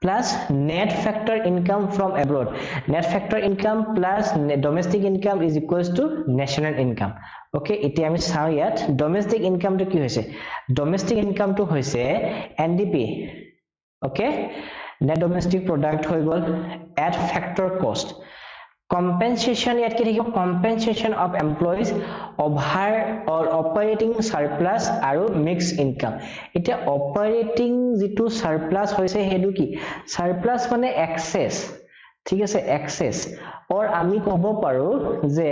plus net factor income from abroad net factor income plus domestic income is equals to national income okay এতিয়া আমি চাও ইয়াত domestic income to কি হৈছে domestic income to হৈছে NDP okay net domestic product হৈ গল at factor cost compensation ইয়াত কি থাকিব compensation of employees over or operating surplus আৰু mixed income এটা operating যেটো surplus হৈছে হেডু কি surplus মানে excess ঠিক আছে excess or আমি কব পাৰো যে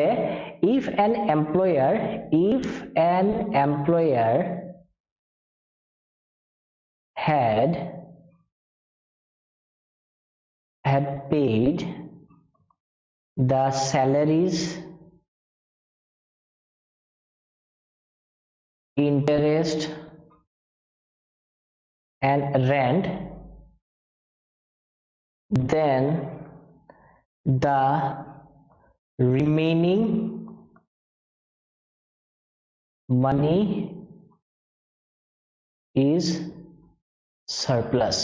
if an employer had paid the salaries interest and rent then the remaining money is surplus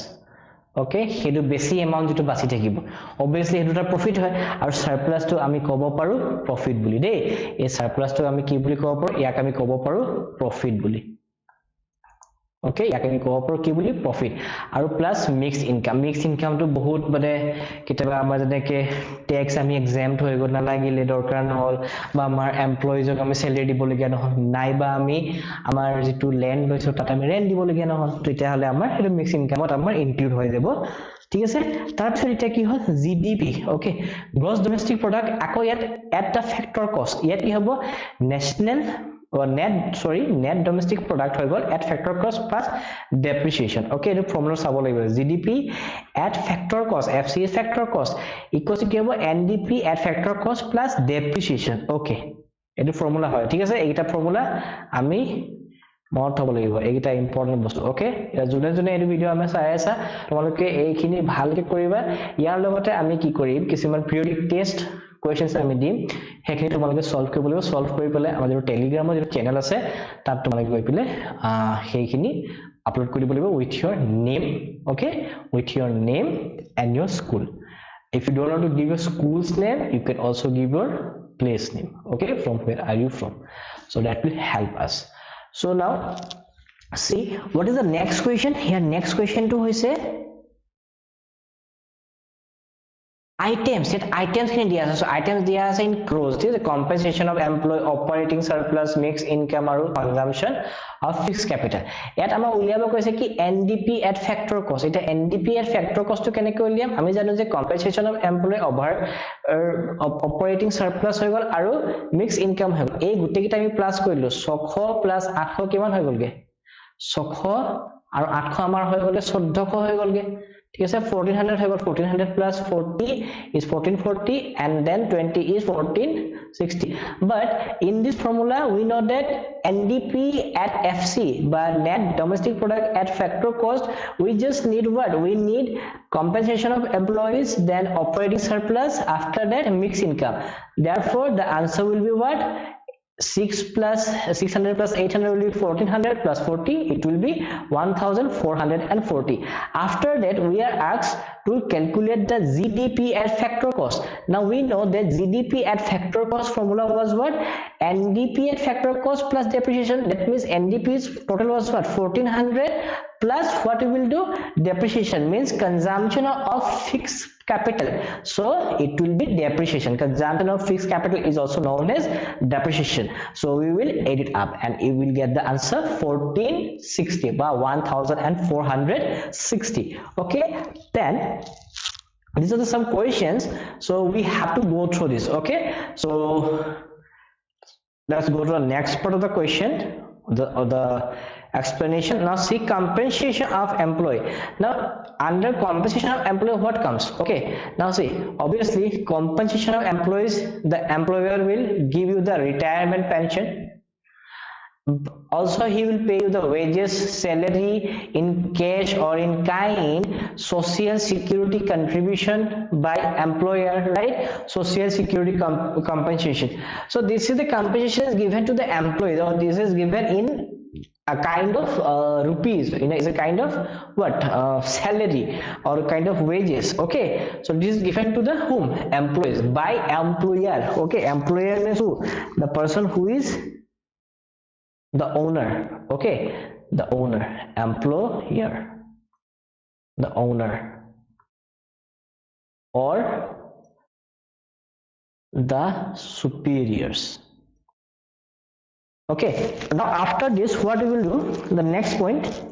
okay হেতু বেছি amount যেটো বাছি থাকিব obviously হেতুটা profit হয় আৰু surplus to আমি কব পাৰো profit বুলি দেই এই surplus to আমি কি বুলি কব পাৰো ইয়াক আমি কব পাৰো profit বুলি okay ইয়াক আমি কব পাৰো কি বুলি profit আৰু plus mixed income to বহুত মানে কিতাবা আমাৰ যেনেকে tax আমি exempt হৈ গল নালাগিলে দৰকাৰ নহল বা আমাৰ employees ক আমি salary দিব লগিয়া নহল নাইবা আমি আমাৰ যেটো land লৈছো তাত আমি rent দিব লগিয়া নহল তেতিয়া হলে আমাৰ এটা mixed income ত আমাৰ include হৈ যাব ঠিক আছে তাৰ পিছত এটা কি হল GDP okay gross domestic product আকৌ ইয়াত at the factor cost ইয়াত কি হ'ব national or net domestic product হৈ গল at factor cost plus depreciation. Okay, এইটো formula চাব লাগিব GDP at factor cost, FCF factor cost equals to কি হ'ব NDP at factor cost plus depreciation. Okay, এইটো formula হয় ঠিক আছে এইটা formula আমি মনত থব লাগিব এইটা ইম্পৰ্টেন্ট বস্তু ওকে যোনে যোনে এই ভিডিও আমি চাই আছা তোমালোকে এইখিনি ভালকে কৰিবা ইয়াৰ লগতে আমি কি কৰিম কিছুমান পিৰিয়ডিক টেষ্ট কোৱেশ্চনছ আমি দিম হেখিনি তোমালোকে সলভ কৰিব লাগিব সলভ কৰি পেলে আমাৰ যে টেলিগ্ৰামৰ যে চেনেল আছে তাত তোমালোকে গৈ পেলে হেখিনি আপলোড কৰিব লাগিব with your name okay with your name and your school. If you don't want to give your school's name you can also give your place name okay from where are you from so that will help us. So now see what is the next question here next question to hoise items that items can dia ase so items dia ase in crores this is the compensation of employee operating surplus mixed income or consumption of fixed capital yat ama uliaba koise ki NDP at factor cost eta NDP at factor cost to keneke uliam ami janu je compensation of employee over operating surplus hoy gol aru mixed income hoy ei gutte kita ami plus korilu 600 plus 800 kiman hoy golge 600 aru 800 amar hoy gole 1400 hoy golge ঠিক আছে 1400 হৈ গল 1400 plus 40 is 1440 and then 20 is 1460 but in this formula we know that NDP at FC but net domestic product at factor cost we just need what we need compensation of employees then operating surplus after that mixed income therefore the answer will be what 6 plus 600 plus 800 will be 1400 plus 40 it will be 1440 after that we are asked to calculate the GDP at factor cost now we know that GDP at factor cost formula was what NDP at factor cost plus depreciation that means NDP's total was what 1400 plus what we will do depreciation means consumption of fixed capital so it will be depreciation consumption of fixed capital is also known as depreciation so we will add it up and you will get the answer 1460 by 1460 okay then these are some questions so we have to go through this okay so let's go to the next part of the question the explanation now see compensation of employee now under compensation of employee what comes okay now see obviously compensation of employees the employer will give you the retirement pension also he will pay you the wages salary in cash or in kind social security contribution by employer right social security compensation so this is the compensation is given to the employee or this is given in a kind of rupees is a kind of what salary or kind of wages okay so this is given to the whom employees by employer okay employer means who the person who is the owner okay the owner employer the owner or the superiors okay now after this what we will do the next point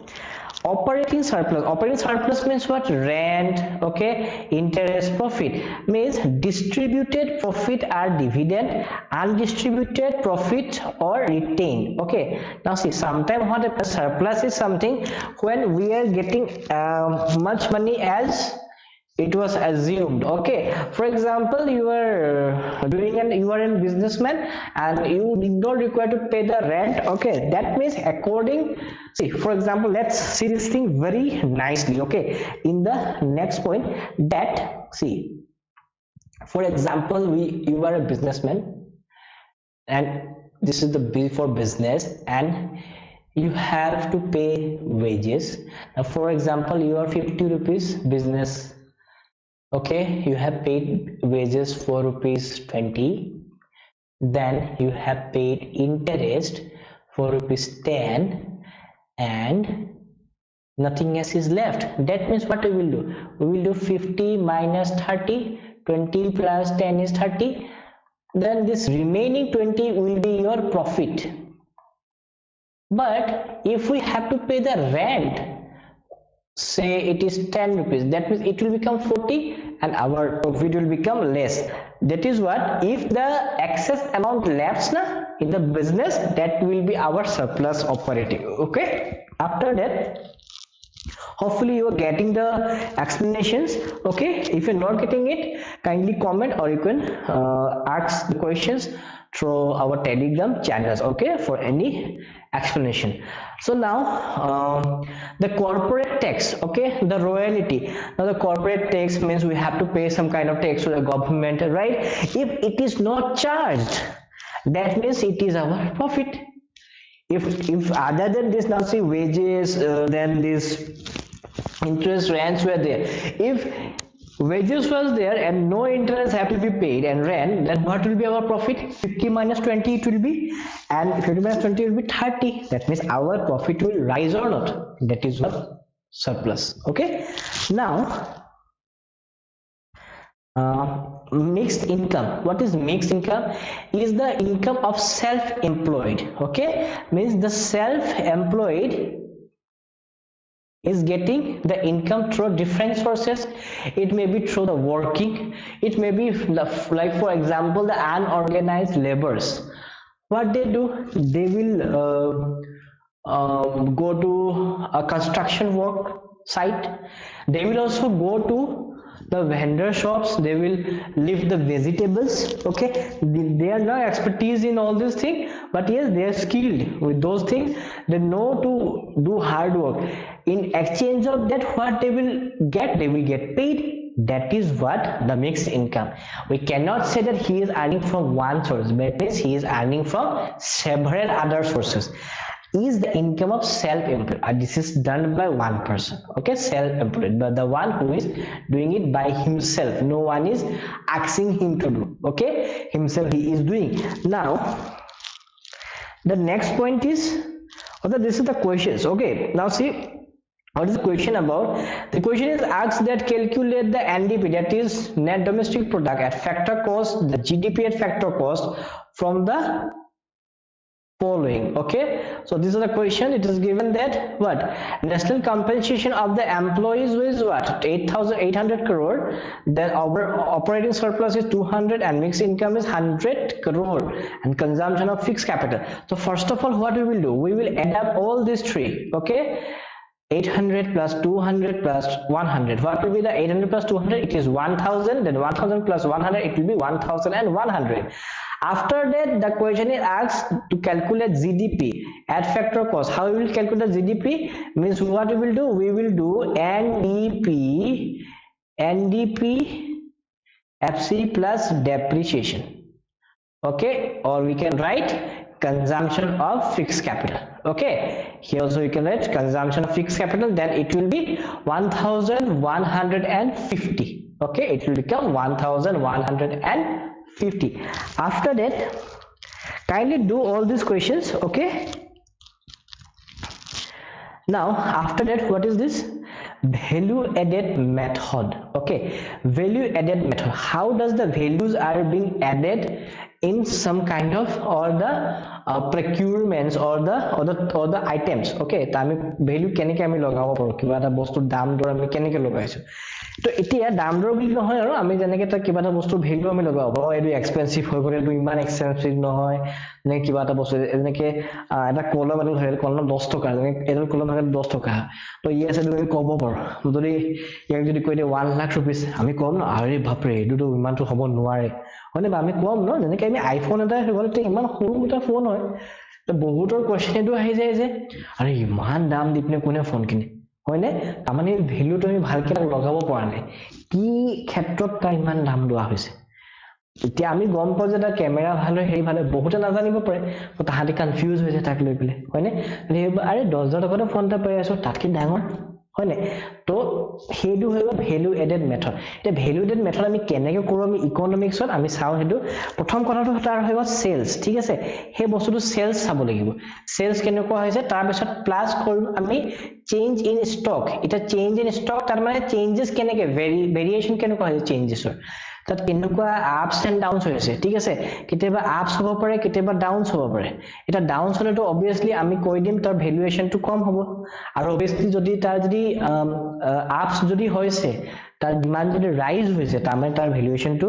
operating surplus means what rent okay interest profit means distributed profit are dividend undistributed profit or retained okay now see sometimes what a surplus is something when we are getting much money as it was assumed okay for example you are you are in businessman and you did not require to pay the rent okay that means according see for example let's see this thing very nicely okay in the next point that see for example you are a businessman and this is the bill for business and you have to pay wages now for example you are 50 rupees business okay you have paid wages for rupees 20 then you have paid interest for rupees 10 and nothing else is left that means what we will do 50 minus 30 20 plus 10 is 30 then this remaining 20 will be your profit but if we have to pay the rent say it is 10 rupees that means it will become 40 and our profit will become less that is what if the excess amount left na in the business, that will be our surplus operating. Okay, after that, hopefully you are getting the explanations. Okay, if you're not getting it, kindly comment, or you can ask the questions through our Telegram channels, okay, for any explanation. So now the corporate tax, okay, the royalty. Now the corporate tax means we have to pay some kind of tax to the government, right? If it is not charged, that means it is our profit. If other than this, now see wages, then this interest, rents were there. If wages was there and no interest have to be paid and rent, then what will be our profit? 50 minus 20 it will be, and 50 minus 20 will be 30. That means our profit will rise or not. That is what surplus. Okay, now mixed income. What is mixed income? Is the income of self-employed. Okay, means the self-employed is getting the income through different sources. It may be through the working, it may be like for example the unorganized laborers. What they do, they will go to a construction work site. They will also go to the vendor shops. They will lift the vegetables. Okay, they are not expertise in all these things, but yes, they are skilled with those things. They know to do hard work. In exchange of that, what they will get paid. That is what the mixed income. We cannot say that he is earning from one source, but it means he is earning from several other sources. Is the income of self-employed. This is done by one person. Okay, self-employed, but the one who is doing it by himself. No one is asking him to do. Okay, himself he is doing. Now the next point is, this is the questions. Okay, now see what is the question about. The question is asked that calculate the NDP, that is net domestic product, at factor cost, the GDP at factor cost from the following. Okay, so this is the question. It is given that what national compensation of the employees is what 8,800 crore, then our operating surplus is 200, and mixed income is 100 crore, and consumption of fixed capital. So first of all, what we will do, we will add up all these three. Okay, 800 plus 200 plus 100. What will be the 800 plus 200? It is 1000. Then 1000 plus 100, it will be 1100. After that, the question is asked to calculate GDP at factor cost. How we will calculate GDP? Means what we will do? We will do NDP FC plus depreciation. Okay, or we can write consumption of fixed capital. Okay, here also you can write consumption of fixed capital. Then it will be 1150. Okay, it will become 1150. After that, kindly do all these questions. Okay, now after that, what is this? Value added method. Okay, value added method. How does the values are being added in some kind of, or the procurements or the items. Okay, ta ami value keneke ami lagabo paru, kiba eta bostur dam dor ami keneke lagaisu. তো এতিয়া দাম দৰ বুলি নহয় আৰু আমি যেনেকে এটা কিবা এটা বস্তু ভ্যালু আমি লগাব এইটো এক্সপেন্সিভ হৈ গ'ল, এইটো ইমান এক্সপেন্সিভ নহয়, নে কিবা এটা বস্তু যেনেকে এটা কলম এটা ধৰিলে কলম 10 টকা, যেনেকে এডাল কলম থাকে 10 টকা, তো ইয়েস এটো আমি ক'ব পাৰো। যদি ইয়াক যদি কৈ দিয়ে 1 লাখ ৰুপিস, আমি কম ন আৰে বাপৰে এইটো ইমানটো হ'ব নোৱাৰে, হয়নে? বা আমি কম ন, যেনেকে আমি আইফোন এটা হৈ গ'ল ইমান সৰু এটা ফোন হয়, তো বহুতৰ কোৱেশ্চন এটো আহি যায় যে আৰে ইমান দাম দি পিনে কোনে ফোন কিনে, হয়নে? তাৰমানে ভ্যালুটো আমি ভালকে লগাব পৰা নাই, কি ক্ষেত্ৰত তাৰ ইমান দাম লোৱা হৈছে। এতিয়া আমি গম পাওঁ যে তাৰ কেমেৰা ভাল হয়, হেৰি ভাল হয়, বহুতে নাজানিব পাৰে, তাহাঁতি কনফিউজ হৈ যায় তাক লৈ পেলাই, হয়নে? আৰে 10,000 টকাতে ফোন এটা পাই আছো, তাতকে ডাঙৰ, হয়নে? তো সেইটো হৈ গ'ল ভ্যালু এডেড মেথড। এতিয়া ভ্যালু এডেড মেথড আমি কেনেকে কৰোঁ, আমি ইকনমিক্সত আমি চাওঁ। সেইটো প্ৰথম কথাটো তাৰ হৈ গ'ল সেলছ, ঠিক আছে? সেই বস্তুটো সেলছ চাব লাগিব, সেলছ কেনেকুৱা হৈছে, তাৰপিছত প্লাছ কৰিম আমি চেঞ্জ ইন ষ্টক। এতিয়া চেঞ্জ ইন ষ্টক তাৰ মানে চেঞ্জেছ কেনেকে, ভেৰিয়েশ্যন কেনেকুৱা হৈছে চেঞ্জেছৰ, তাত কেনেকুৱা আপছ এণ্ড ডাউনছ হৈছে, ঠিক আছে? কেতিয়াবা আপছ হ'ব পাৰে, কেতিয়াবা ডাউনছ হ'ব পাৰে। এটা ডাউনছ হ'লেতো অবভিয়াছলি আমি কৈ দিম তাৰ ভেলুৱেশ্যনটো কম হ'ব, আৰু অবভিয়াছলি যদি তাৰ যদি আপছ যদি হৈছে তাৰ ডিমান্ড যদি ৰাইজ হৈছে তাৰমানে তাৰ ভ্যালুয়েশনটো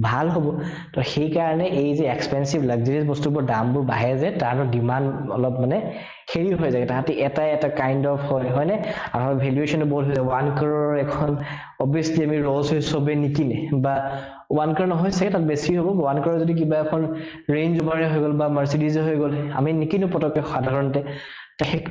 ভাল হ'ব তো সেই কাৰণে এই যে এক্সপেন্সিভ লাক্সাৰিয়াছ বস্তুবোৰ দামবোৰ বাঢ়ে যে তাৰ ডিমান্ড অলপ মানে হেৰি হৈ যায় তাহাঁতি এটা কাইন্ড অফ হয় নে আৰু ভ্যালুয়েশন বহুত হৈ যায় 1 crore এখন obviously আমি ৰলছ ৰয়েছ সবে নিকিনে বা 1 crore নহয় চাগে তাত বেছি হ'ব 1 crore যদি কিবা এখন ৰেঞ্জ ওভাৰ হৈ গ'ল বা মাৰ্সিডিজ হৈ গ'ল আমি নিকিনো পটকে সাধাৰণতে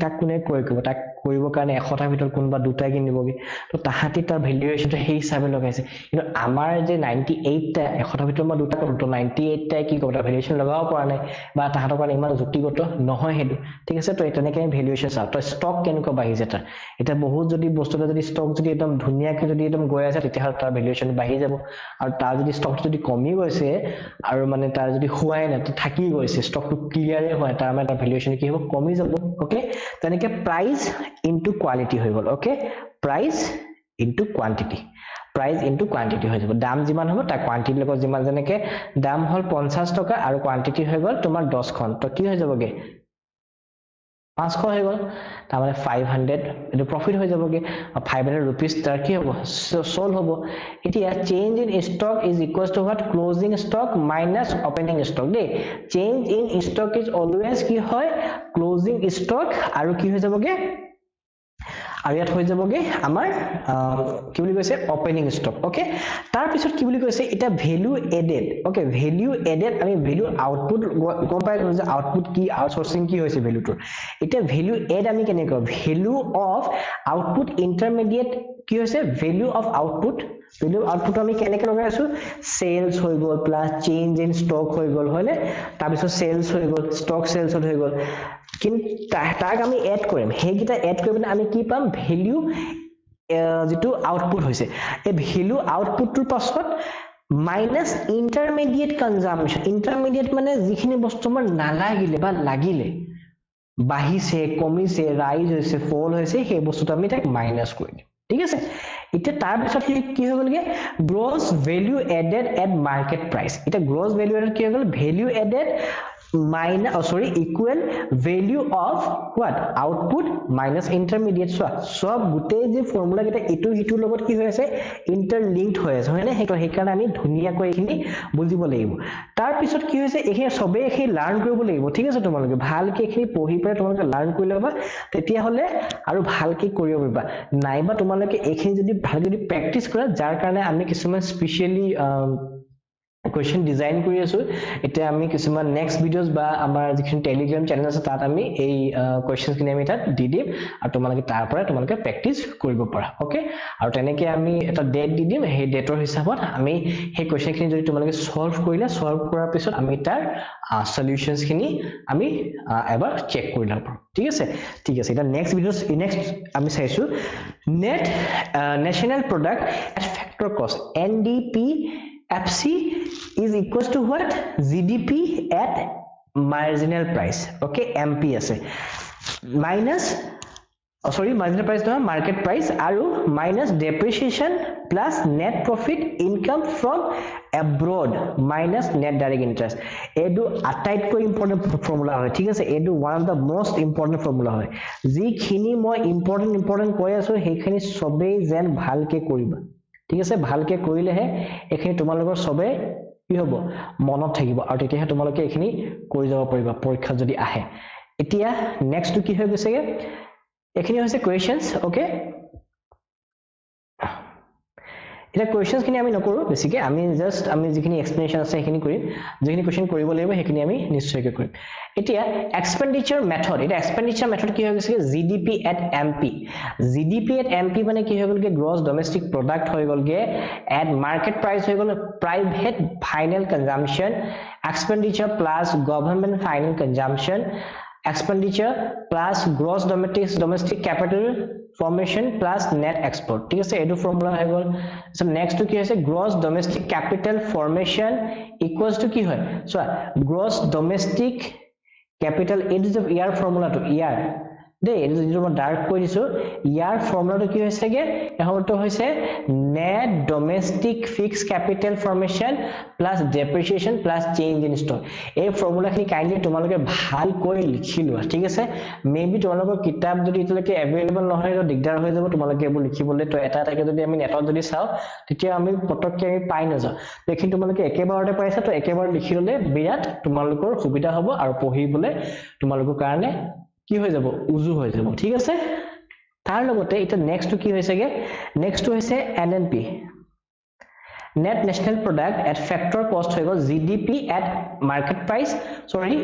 তাক কোনে ক্ৰয় কৰিব তাক কৰিবৰ কাৰণে 100 টাৰ ভিতৰত কোনবা দুটা কিনিবগে তো তাহাঁতি তাৰ ভ্যালুয়েশনটো সেই হিচাপে লগাইছে কিন্তু আমাৰ যে 98 টা 100 টাৰ ভিতৰত মই দুটা কৰো তো 98 টাই কি কৰিব তাৰ ভ্যালুয়েশন লগাব পৰা নাই বা তাহাঁতৰ কাৰণে ইমান যুক্তিগত নহয় হেতু ঠিক আছে তো তেনেকৈ ভ্যালুয়েশন চাও তো ষ্টক কেনেকৈ বাঢ়িছে তাৰ এটা বহুত যদি বস্তুটা যদি ষ্টক যদি একদম ধুনিয়াকৈ যদি একদম গৈ আছে তেতিয়া তাৰ ভ্যালুয়েশন বাঢ়ি যাব আৰু তাৰ যদি ষ্টক যদি কমি গৈছে আৰু মানে তাৰ যদি হোৱাই না তো থাকি গৈছে ষ্টকটো ক্লিয়াৰে হয় তাৰ মানে তাৰ ভ্যালুয়েশন কি হ'ব কমি যাব ওকে তেনেকৈ প্ৰাইস ইনটু কোৱালিটি হৈ গ'ল okay price into quantity price into quantity হৈ যাব দাম যিমান হ'ব তাৰ কোৱান্টিটি লগত যিমান যেনেকে দাম হল 50 টকা আৰু কোৱান্টিটি হৈ গ'ল তোমাৰ 10 খন তো কি হৈ যাবগে 500 হৈ গ'ল তাৰ মানে 500 এটো প্ৰফিট হৈ যাবগে 500 rupees তাৰ কি হ'ব সোল হ'ব এতিয়া change in stock is equals to what closing stock minus opening stock the change in stock is always কি হয় ক্লোজিং ষ্টক আৰু কি হৈ যাবগে আৰু ইয়াত হৈ যাবগে আমাৰ কি বুলি কৈছে ওপেনিং ষ্টক ওকে তাৰ পিছত কি বুলি কৈছে এটা value aided okay value aided আমি ভ্যালু আউটপুট গম পাই যে আউটপুট কি আউটসোর্সিং কি হৈছে ভ্যালুটোৰ এটা ভ্যালু এড আমি কেনে কৰো ভ্যালু অফ আউটপুট ইন্টারমিডিয়েট কি হৈছে ভ্যালু অফ আউটপুট আমি কেনেকৈ লগাই আছো সেলস হৈ গ'ল প্লাস চেঞ্জ ইন ষ্টক হৈ গ'ল হয়নে তাৰ পিছত সেলস হৈ গ'ল ষ্টক সেলস হৈ গ'ল কিন্তু তাক আমি এড কৰিম হেগিটা এড কৰি আমি কি পাম ভ্যালু যেটো আউটপুট হৈছে এই ভ্যালু আউটপুটৰ পাছত মাইনাস ইন্টাৰমিডিয়েট কনজাম্পশন ইন্টাৰমিডিয়েট মানে যিখিনি বস্তু আমাৰ নালাগিলে বা লাগিলে বাঢ়িছে কমিছে ৰাইজ হৈছে ফল হৈছে সেই বস্তুটো আমি তাক মাইনাস কৰি দিম ঠিক আছে এটা তাৰ পিছত কি হৈ গ'লগে gross value aided at market price এটা গ্ৰছ ভ্যালু এডেড কি হৈ গ'ল value aided equal value of what output minus intermediate সব গুটে যে ফৰ্মুলা কেটা এটো হিটো লগত কি হৈ আছে ইন্টাৰলিংকড হৈ আছে হয়নে হেটো হেকাৰণে আমি ধুনিয়াকৈ এখিনি বুজিব লাগিব তাৰ পিছত কি হৈছে এখিনি সবে এখিনি লাৰ্ন কৰিব লাগিব ঠিক আছে তোমালোকে ভালকে এখিনি পঢ়ি পৰে তোমালোকে লাৰ্ন কৰি লবা তেতিয়া হলে আৰু ভালকে কৰিব পাৰিবা নাইবা তোমালোকে এখিনি যদি ভাল যদি প্ৰেক্টিস কৰা যাৰ কাৰণে আমি কিছুমান স্পেশালি question design কৰি আছো এটা আমি কিছুমান next videos বা আমাৰ যিখিনি telegram channel আছে তাত আমি এই questions খিনি আমি তাত দি দিম আৰু তোমালোকে তাৰ পৰা তোমালোকে প্ৰেক্টিস কৰিব পাৰা ওকে আৰু তেনেকৈ আমি এটা ডেট দি দিম সেই ডেটৰ হিচাপত আমি সেই question খিনি যদি তোমালোকে সলভ কৰিলে সলভ কৰাৰ পিছত আমি তাৰ সলিউশনস খিনি আমি এবাৰ চেক কৰি লম ঠিক আছে এটা next videos next আমি চাইছো net national product at factor cost NDP FC is equals to what GDP at marginal price okay MP আছে minus marginal price নহয় market price আৰু minus depreciation plus net profit income from abroad minus net direct interest এটো আটাইতকৈ important formula হয় ঠিক আছে এটো one of the most important formula হয় যিখিনি মই ইম্পৰ্টেন্ট কৈ আছো সেইখিনি সবেই যেন ভালকে কৰিবা ঠিক আছে ভালকে কৰিলেহে এখিনি তোমালোকৰ সবে কি হ'ব মনত থাকিব আৰু তেতিয়াহে তোমালোকে এখিনি কৰি যাব পাৰিবা পৰীক্ষা যদি আহে এতিয়া নেক্সট কি হৈ গৈছেগে এখিনি হৈছে কোৱেশ্চনস ওকে এটা কোৱেশ্চনস খিনি আমি নকৰো বেছিকে আমি জাস্ট আমি যিখিনি এক্সপ্লেনেশন আছে সেইখিনি কৰিম যিখিনি কোৱেশ্চন কৰিব লাগিব সেইখিনি আমি নিশ্চয়কৈ কৰিম এতিয়া এক্সপেন্ডিচাৰ মেথড এটা এক্সপেন্ডিচাৰ মেথড কি হৈ গৈছে GDP at MP GDP at MP মানে কি হৈ গলগে গ্ৰছ ডমেস্টিক প্ৰডাক্ট হৈ গলগে এট মাৰ্কেট প্ৰাইস হৈ গল private final consumption expenditure plus government final consumption expenditure plus gross domestic capital formation plus net export ঠিক আছে এটো ফৰ্মুলা হৈ গল সো নেক্সট কি হৈছে gross domestic capital formation equals to কি হয় so gross domestic capital it is of year formula to year দেই এইটো যিটো মই ডাৰ্ক কৈ দিছো ইয়াৰ ফৰ্মুলাটো কি হৈছেগে এহমটো হৈছে net domestic fix capital formation plus depreciation plus change in stock এই ফৰ্মুলাখিনি কাইন্ডলি তোমালোকে ভালকৈ লিখি লোৱা ঠিক আছে মেবি তোমালোকৰ কিতাপ যদি ইতলৈকে এভেইলেবল নহয় তো দিগদাৰ হৈ যাব তোমালোকে এইবোৰ লিখিবলৈ তো এটা এটাকে যদি আমি নেটত যদি চাও তেতিয়া আমি পটককে আমি পাই নাযাও দেখি তোমালোকে একেবাৰতে পাইছা তো একেবাৰ লিখি ললে বিৰাট তোমালোকৰ সুবিধা হ'ব আৰু পঢ়িবলৈ তোমালোকৰ কাৰণে কি হৈ যাব উজু হৈ যাব ঠিক আছে তাৰ লগতে এটা নেক্সট কি হৈছেগে নেক্সট হৈছে NNP net national product at factor cost হৈ গল gdp at market price sorry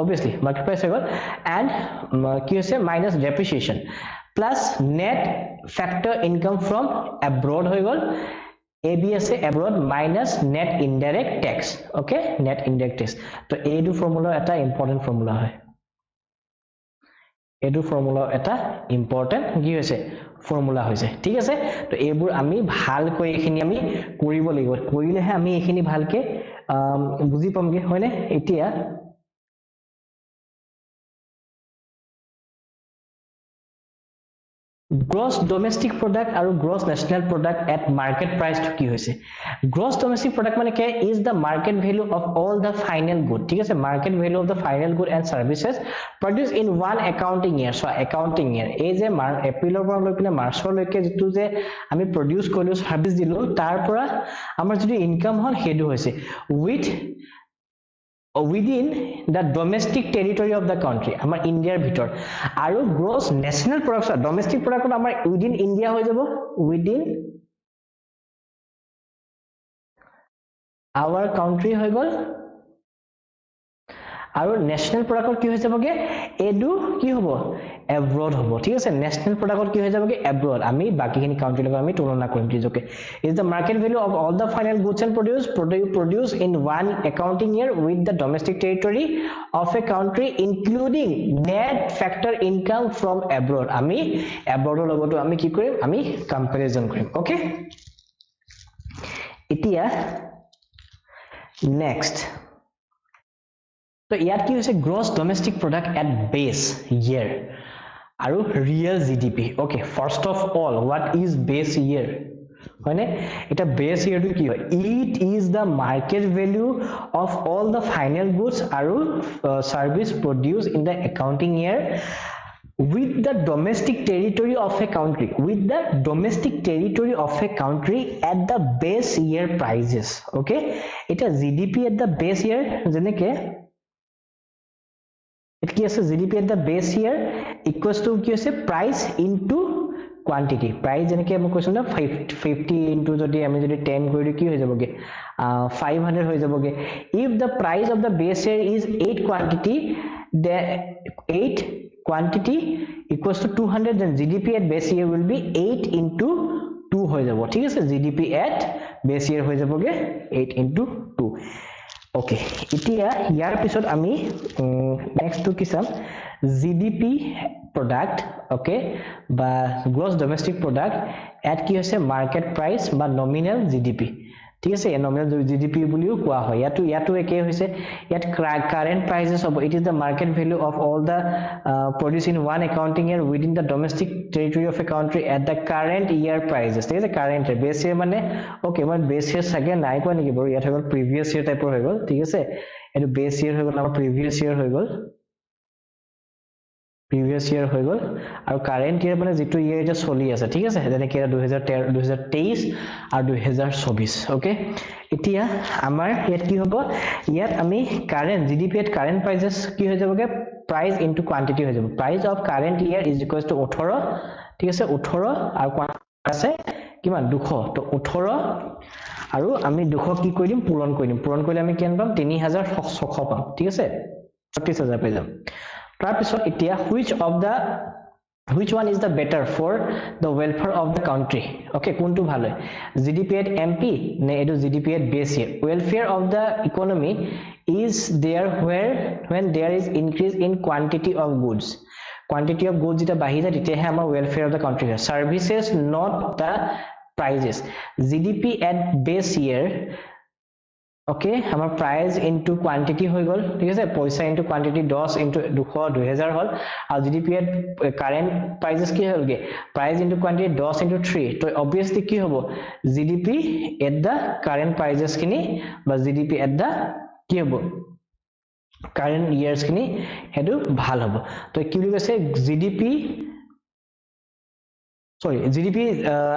obviously market price হৈ গল and কি হৈছে minus depreciation plus net factor income from abroad হৈ গল abs abroad minus net indirect tax okay net indirect tax তো এইটো formula এটা important formula হয় এইটো ফৰ্মুলা এটা ইম্পৰ্টেন্ট কি হৈছে ফৰ্মুলা হৈছে ঠিক আছে তো এইবোৰ আমি ভালকৈ এখিনি আমি কৰিব লাগিব কৰিলেহে আমি এখিনি ভালকে বুজি পামগে হয়নে এতিয়া gross domestic product আৰু gross national product at market price to কি হৈছে gross domestic product মানে কি is the market value of all the final good ঠিক আছে market value of the final good and services produced in one accounting year so accounting year এই যে এপ্ৰিলৰ পৰা লৈ কিনে মাৰ্চৰ লৈকে যেটো যে আমি প্ৰডিউস কৰিলো সাৰ্ভিস দিলো তাৰ পৰা আমাৰ যদি ইনকাম হল হেডু হৈছে within the domestic territory of the country আমাৰ ইন্ডিয়াৰ ভিতৰ আৰু gross national product domestic product আমাৰ within india হৈ যাব within our country হৈ গল আৰু national product কি হৈ যাবগে এডু কি হ'ব abroad হ'ব ঠিক আছে national product কি হৈ যাবগে abroad আমি বাকিখিনি কাউন্ট্ৰি লগত আমি তুলনা কৰিম নিজকে is the market value of all the final goods and produce in one accounting year with the domestic territory of a country including net factor income from abroad আমি abroad ৰ লগতো আমি কি কৰিম আমি comparison কৰিম okay এতিয়া next তো ইয়াত কি হৈছে gross domestic product at base year আৰু real gdp okay first of all what is base year হয়নে এটা base year টো কি হয় it is the market value of all the final goods আৰু service produced in the accounting year with the domestic territory of a country with the domestic territory of a country at the base year prices okay এটা gdp at the base year যেনেকে it কি আছে gdp at the base year equals to কি আছে price into quantity price যেনেকে আমি কৈছো না 50 into যদি আমি যদি 10 কৰি কি হৈ যাবগে 500 হৈ যাবগে if the price of the base year is 8 quantity the 8 quantity equals to 200 then gdp at base year will be 8 into 2 হৈ যাব ঠিক আছে gdp at base year হৈ যাবগে 8 into 2 okay এতিয়া ইয়াৰ পিছত আমি next to কি চাম gdp product okay বা gross domestic product at কি হৈছে market price বা nominal gdp ঠিক আছে nominal gdp বুলিও কোৱা হয় ইয়াতো একে হৈছে ইয়াত current prices of it is the market value of all the produced in one accounting year within the domestic territory of a country at the current year prices ঠিক আছে current base year মানে okay মানে base year সাগে নাই কোৱা নেকি বাৰু ইয়াত হৈ গল previous year টাইপৰ হৈ গল ঠিক আছে এটো base year হৈ গল আমাৰ previous year হৈ গল previous year হৈ গল আৰু current year মানে যেটো year এটা চলি আছে ঠিক আছে যেনে কি 2013 2023 আৰু 2024 ওকে এতিয়া আমাৰ ইয়াত কি হ'ব ইয়াত আমি current gdp at current prices কি হৈ যাবগে price into quantity হৈ যাব price of current year is equals to 18 ঠিক আছে 18 আৰু আছে কিমান 200 তো 18 আৰু আমি 200 কি কৰি দিম পূৰণ কৰিলে আমি কিমান পাম 3600 পাম ঠিক আছে 36000 পাই যাম তাৰপিছত এতিয়া which one is the better for the welfare of the country okay কোনটো ভাল হয় gdp at mp নে এটো gdp at base year welfare of the economy is there when there is increase in quantity of goods যেটা বাঢ়ি যায় তেতিয়াহে আমাৰ welfare of the country হয় services not the prices gdp at base year okay আমাৰ price into quantity হৈ গল ঠিক আছে পইচা into quantity 10 into 200 2000 হল আৰু GDP at current prices কি হলগে price into quantity 10 into 3 তো obviously কি হ'ব GDP at the current prices খিনি বা GDP at the কি হ'ব current years খিনি হেতু ভাল হ'ব তো কি বুলি কৈছে GDP sorry GDP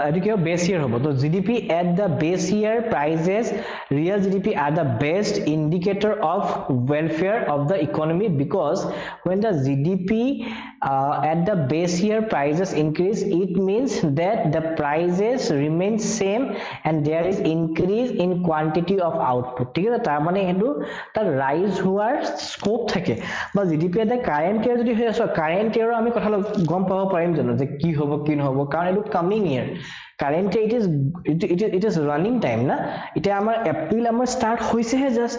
এটো কি base year hobo to GDP at the base year prices real GDP are the best indicator of welfare of the economy because when the GDP at the base year prices increase it means that the prices remain same and there is increase in quantity of output ঠিক আছে তাৰ মানে হেতু তাৰ rise হোৱাৰ scope থাকে বা GDP at the current year যদি হৈ আছে current year আমি কথা গম পাব পাৰিম জানো যে কি হ'ব কি নহব কাৰণ এটো coming year current year it is running time na এটা আমাৰ এপ্ৰিল আমাৰ স্টাৰ্ট হৈছে হে জাস্ট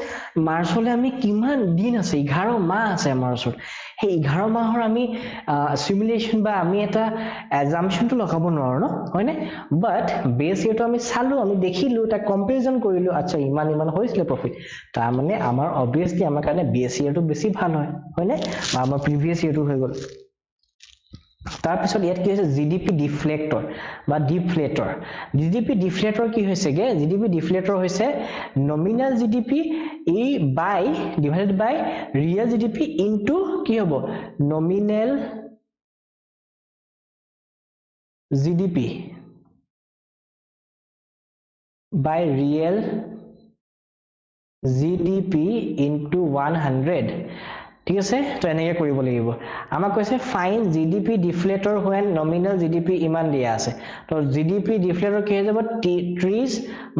মাৰ্চলে আমি কিমান দিন আছে 11 মাহ আছে আমাৰ ওচৰত সেই 11 মাহৰ আমি সিমুলেশন বা আমি এটা অ্যাজাম্পশন তো লগাব নোৱাৰো ন হয়নে বাট বেস ইয়াৰটো আমি চালো আমি দেখিলো এটা কম্পাৰিজন কৰিলো আচ্ছা ইমান ইমান হৈছিল প্ৰফিট তাৰ মানে আমাৰ obviously আমাৰ কাৰণে বেস ইয়াৰটো বেছি ভাল হয় হয়নে বা আমাৰ প্ৰিভিয়াস ইয়াৰটো হৈ গল তাৰ পিছত ইয়াত কি হৈছে GDP ডিফ্লেক্টৰ বা ডিফ্লেটৰ GDP ডিফ্লেটৰ কি হৈছে গে GDP ডিফ্লেটৰ হৈছে nominal GDP E by divided by real GDP into কি হ'ব nominal GDP by real GDP into 100 ঠিক আছে তো এনেকে কৰিব লাগিব আমাক কৈছে fine GDP ডিফ্লেটৰ when nominal GDP ইমান দিয়া আছে তো GDP ডিফ্লেটৰ কি হৈ যাব 30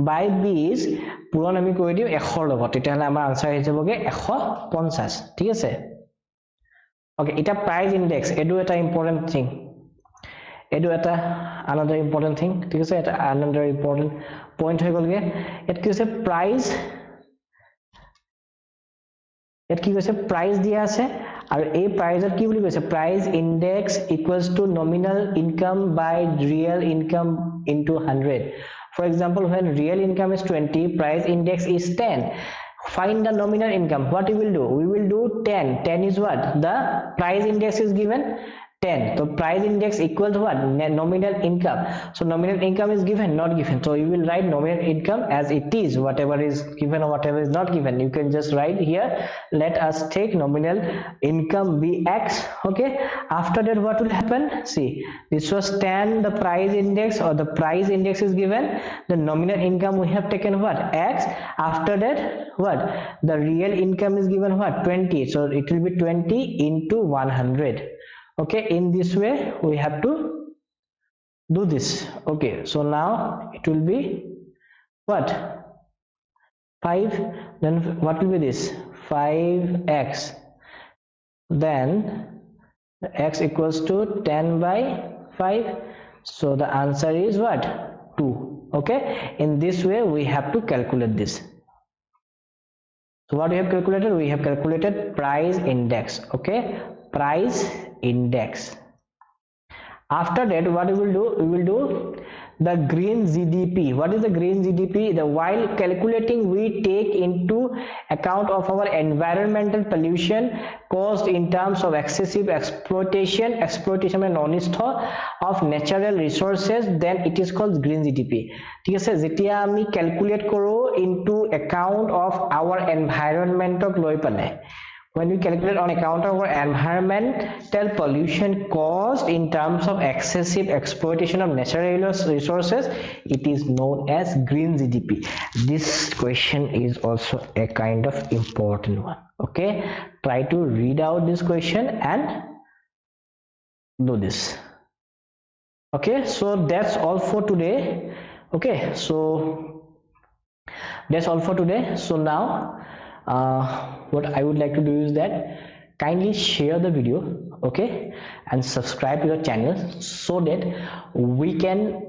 by 20 পুৰণ আমি কৰি দিও 100 লগত তেতিয়াহলে আমাৰ আনসাৰ হৈ যাবগে 150 ঠিক আছে ওকে এটা প্ৰাইস ইনডেক্স এডু এটা ইম্পৰ্টেন্ট থিং এডু এটা another important thing ঠিক আছে এটা another important point হৈ গলগে এত কি হৈছে প্ৰাইস এত কি কৈছে প্ৰাইস দিয়া আছে আৰু এই প্ৰাইসত কি বুলি কৈছে price index equals to nominal income by real income into 100 for example when real income is 20 price index is 10 find the nominal income what we will do 10 is what the price index is given 10 so price index equals what nominal income so nominal income is given not given so you will write nominal income as it is whatever is given or whatever is not given you can just write here let us take nominal income be x okay after that what will happen see this was 10 the price index or the price index is given the nominal income we have taken what x after that what the real income is given what 20 so it will be 20 into 100 okay in this way we have to do this okay so now it will be what 5 then what will be this 5x then x equals to 10 by 5 so the answer is what 2 okay in this way we have to calculate this so what we have calculated we have calculated price index okay price index after that what we will do the green GDP what is the green GDP the while calculating we take into account of our environmental pollution caused in terms of excessive exploitation and অনিষ্ট of natural resources then it is called green GDP ঠিক আছে যেতিয়া আমি calculate কৰো into account of our environment লৈ পালে when we calculate on account of our environmental pollution caused in terms of excessive exploitation of natural resources it is known as green GDP this question is also a kind of important one okay try to read out this question and do this okay so that's all for today okay so that's all for today so now what I would like to do is that kindly share the video okay and subscribe to the channel so that we can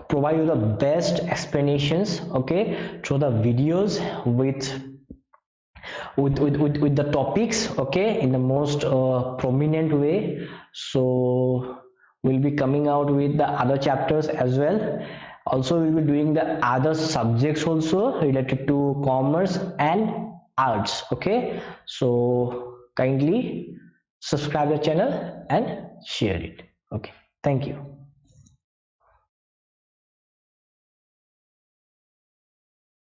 provide you the best explanations okay through the videos with the topics okay in the most prominent way so we'll be coming out with the other chapters as well Also we'll be doing the other subjects also related to commerce and arts. Okay, so kindly subscribe the channel and share it. Okay, thank you.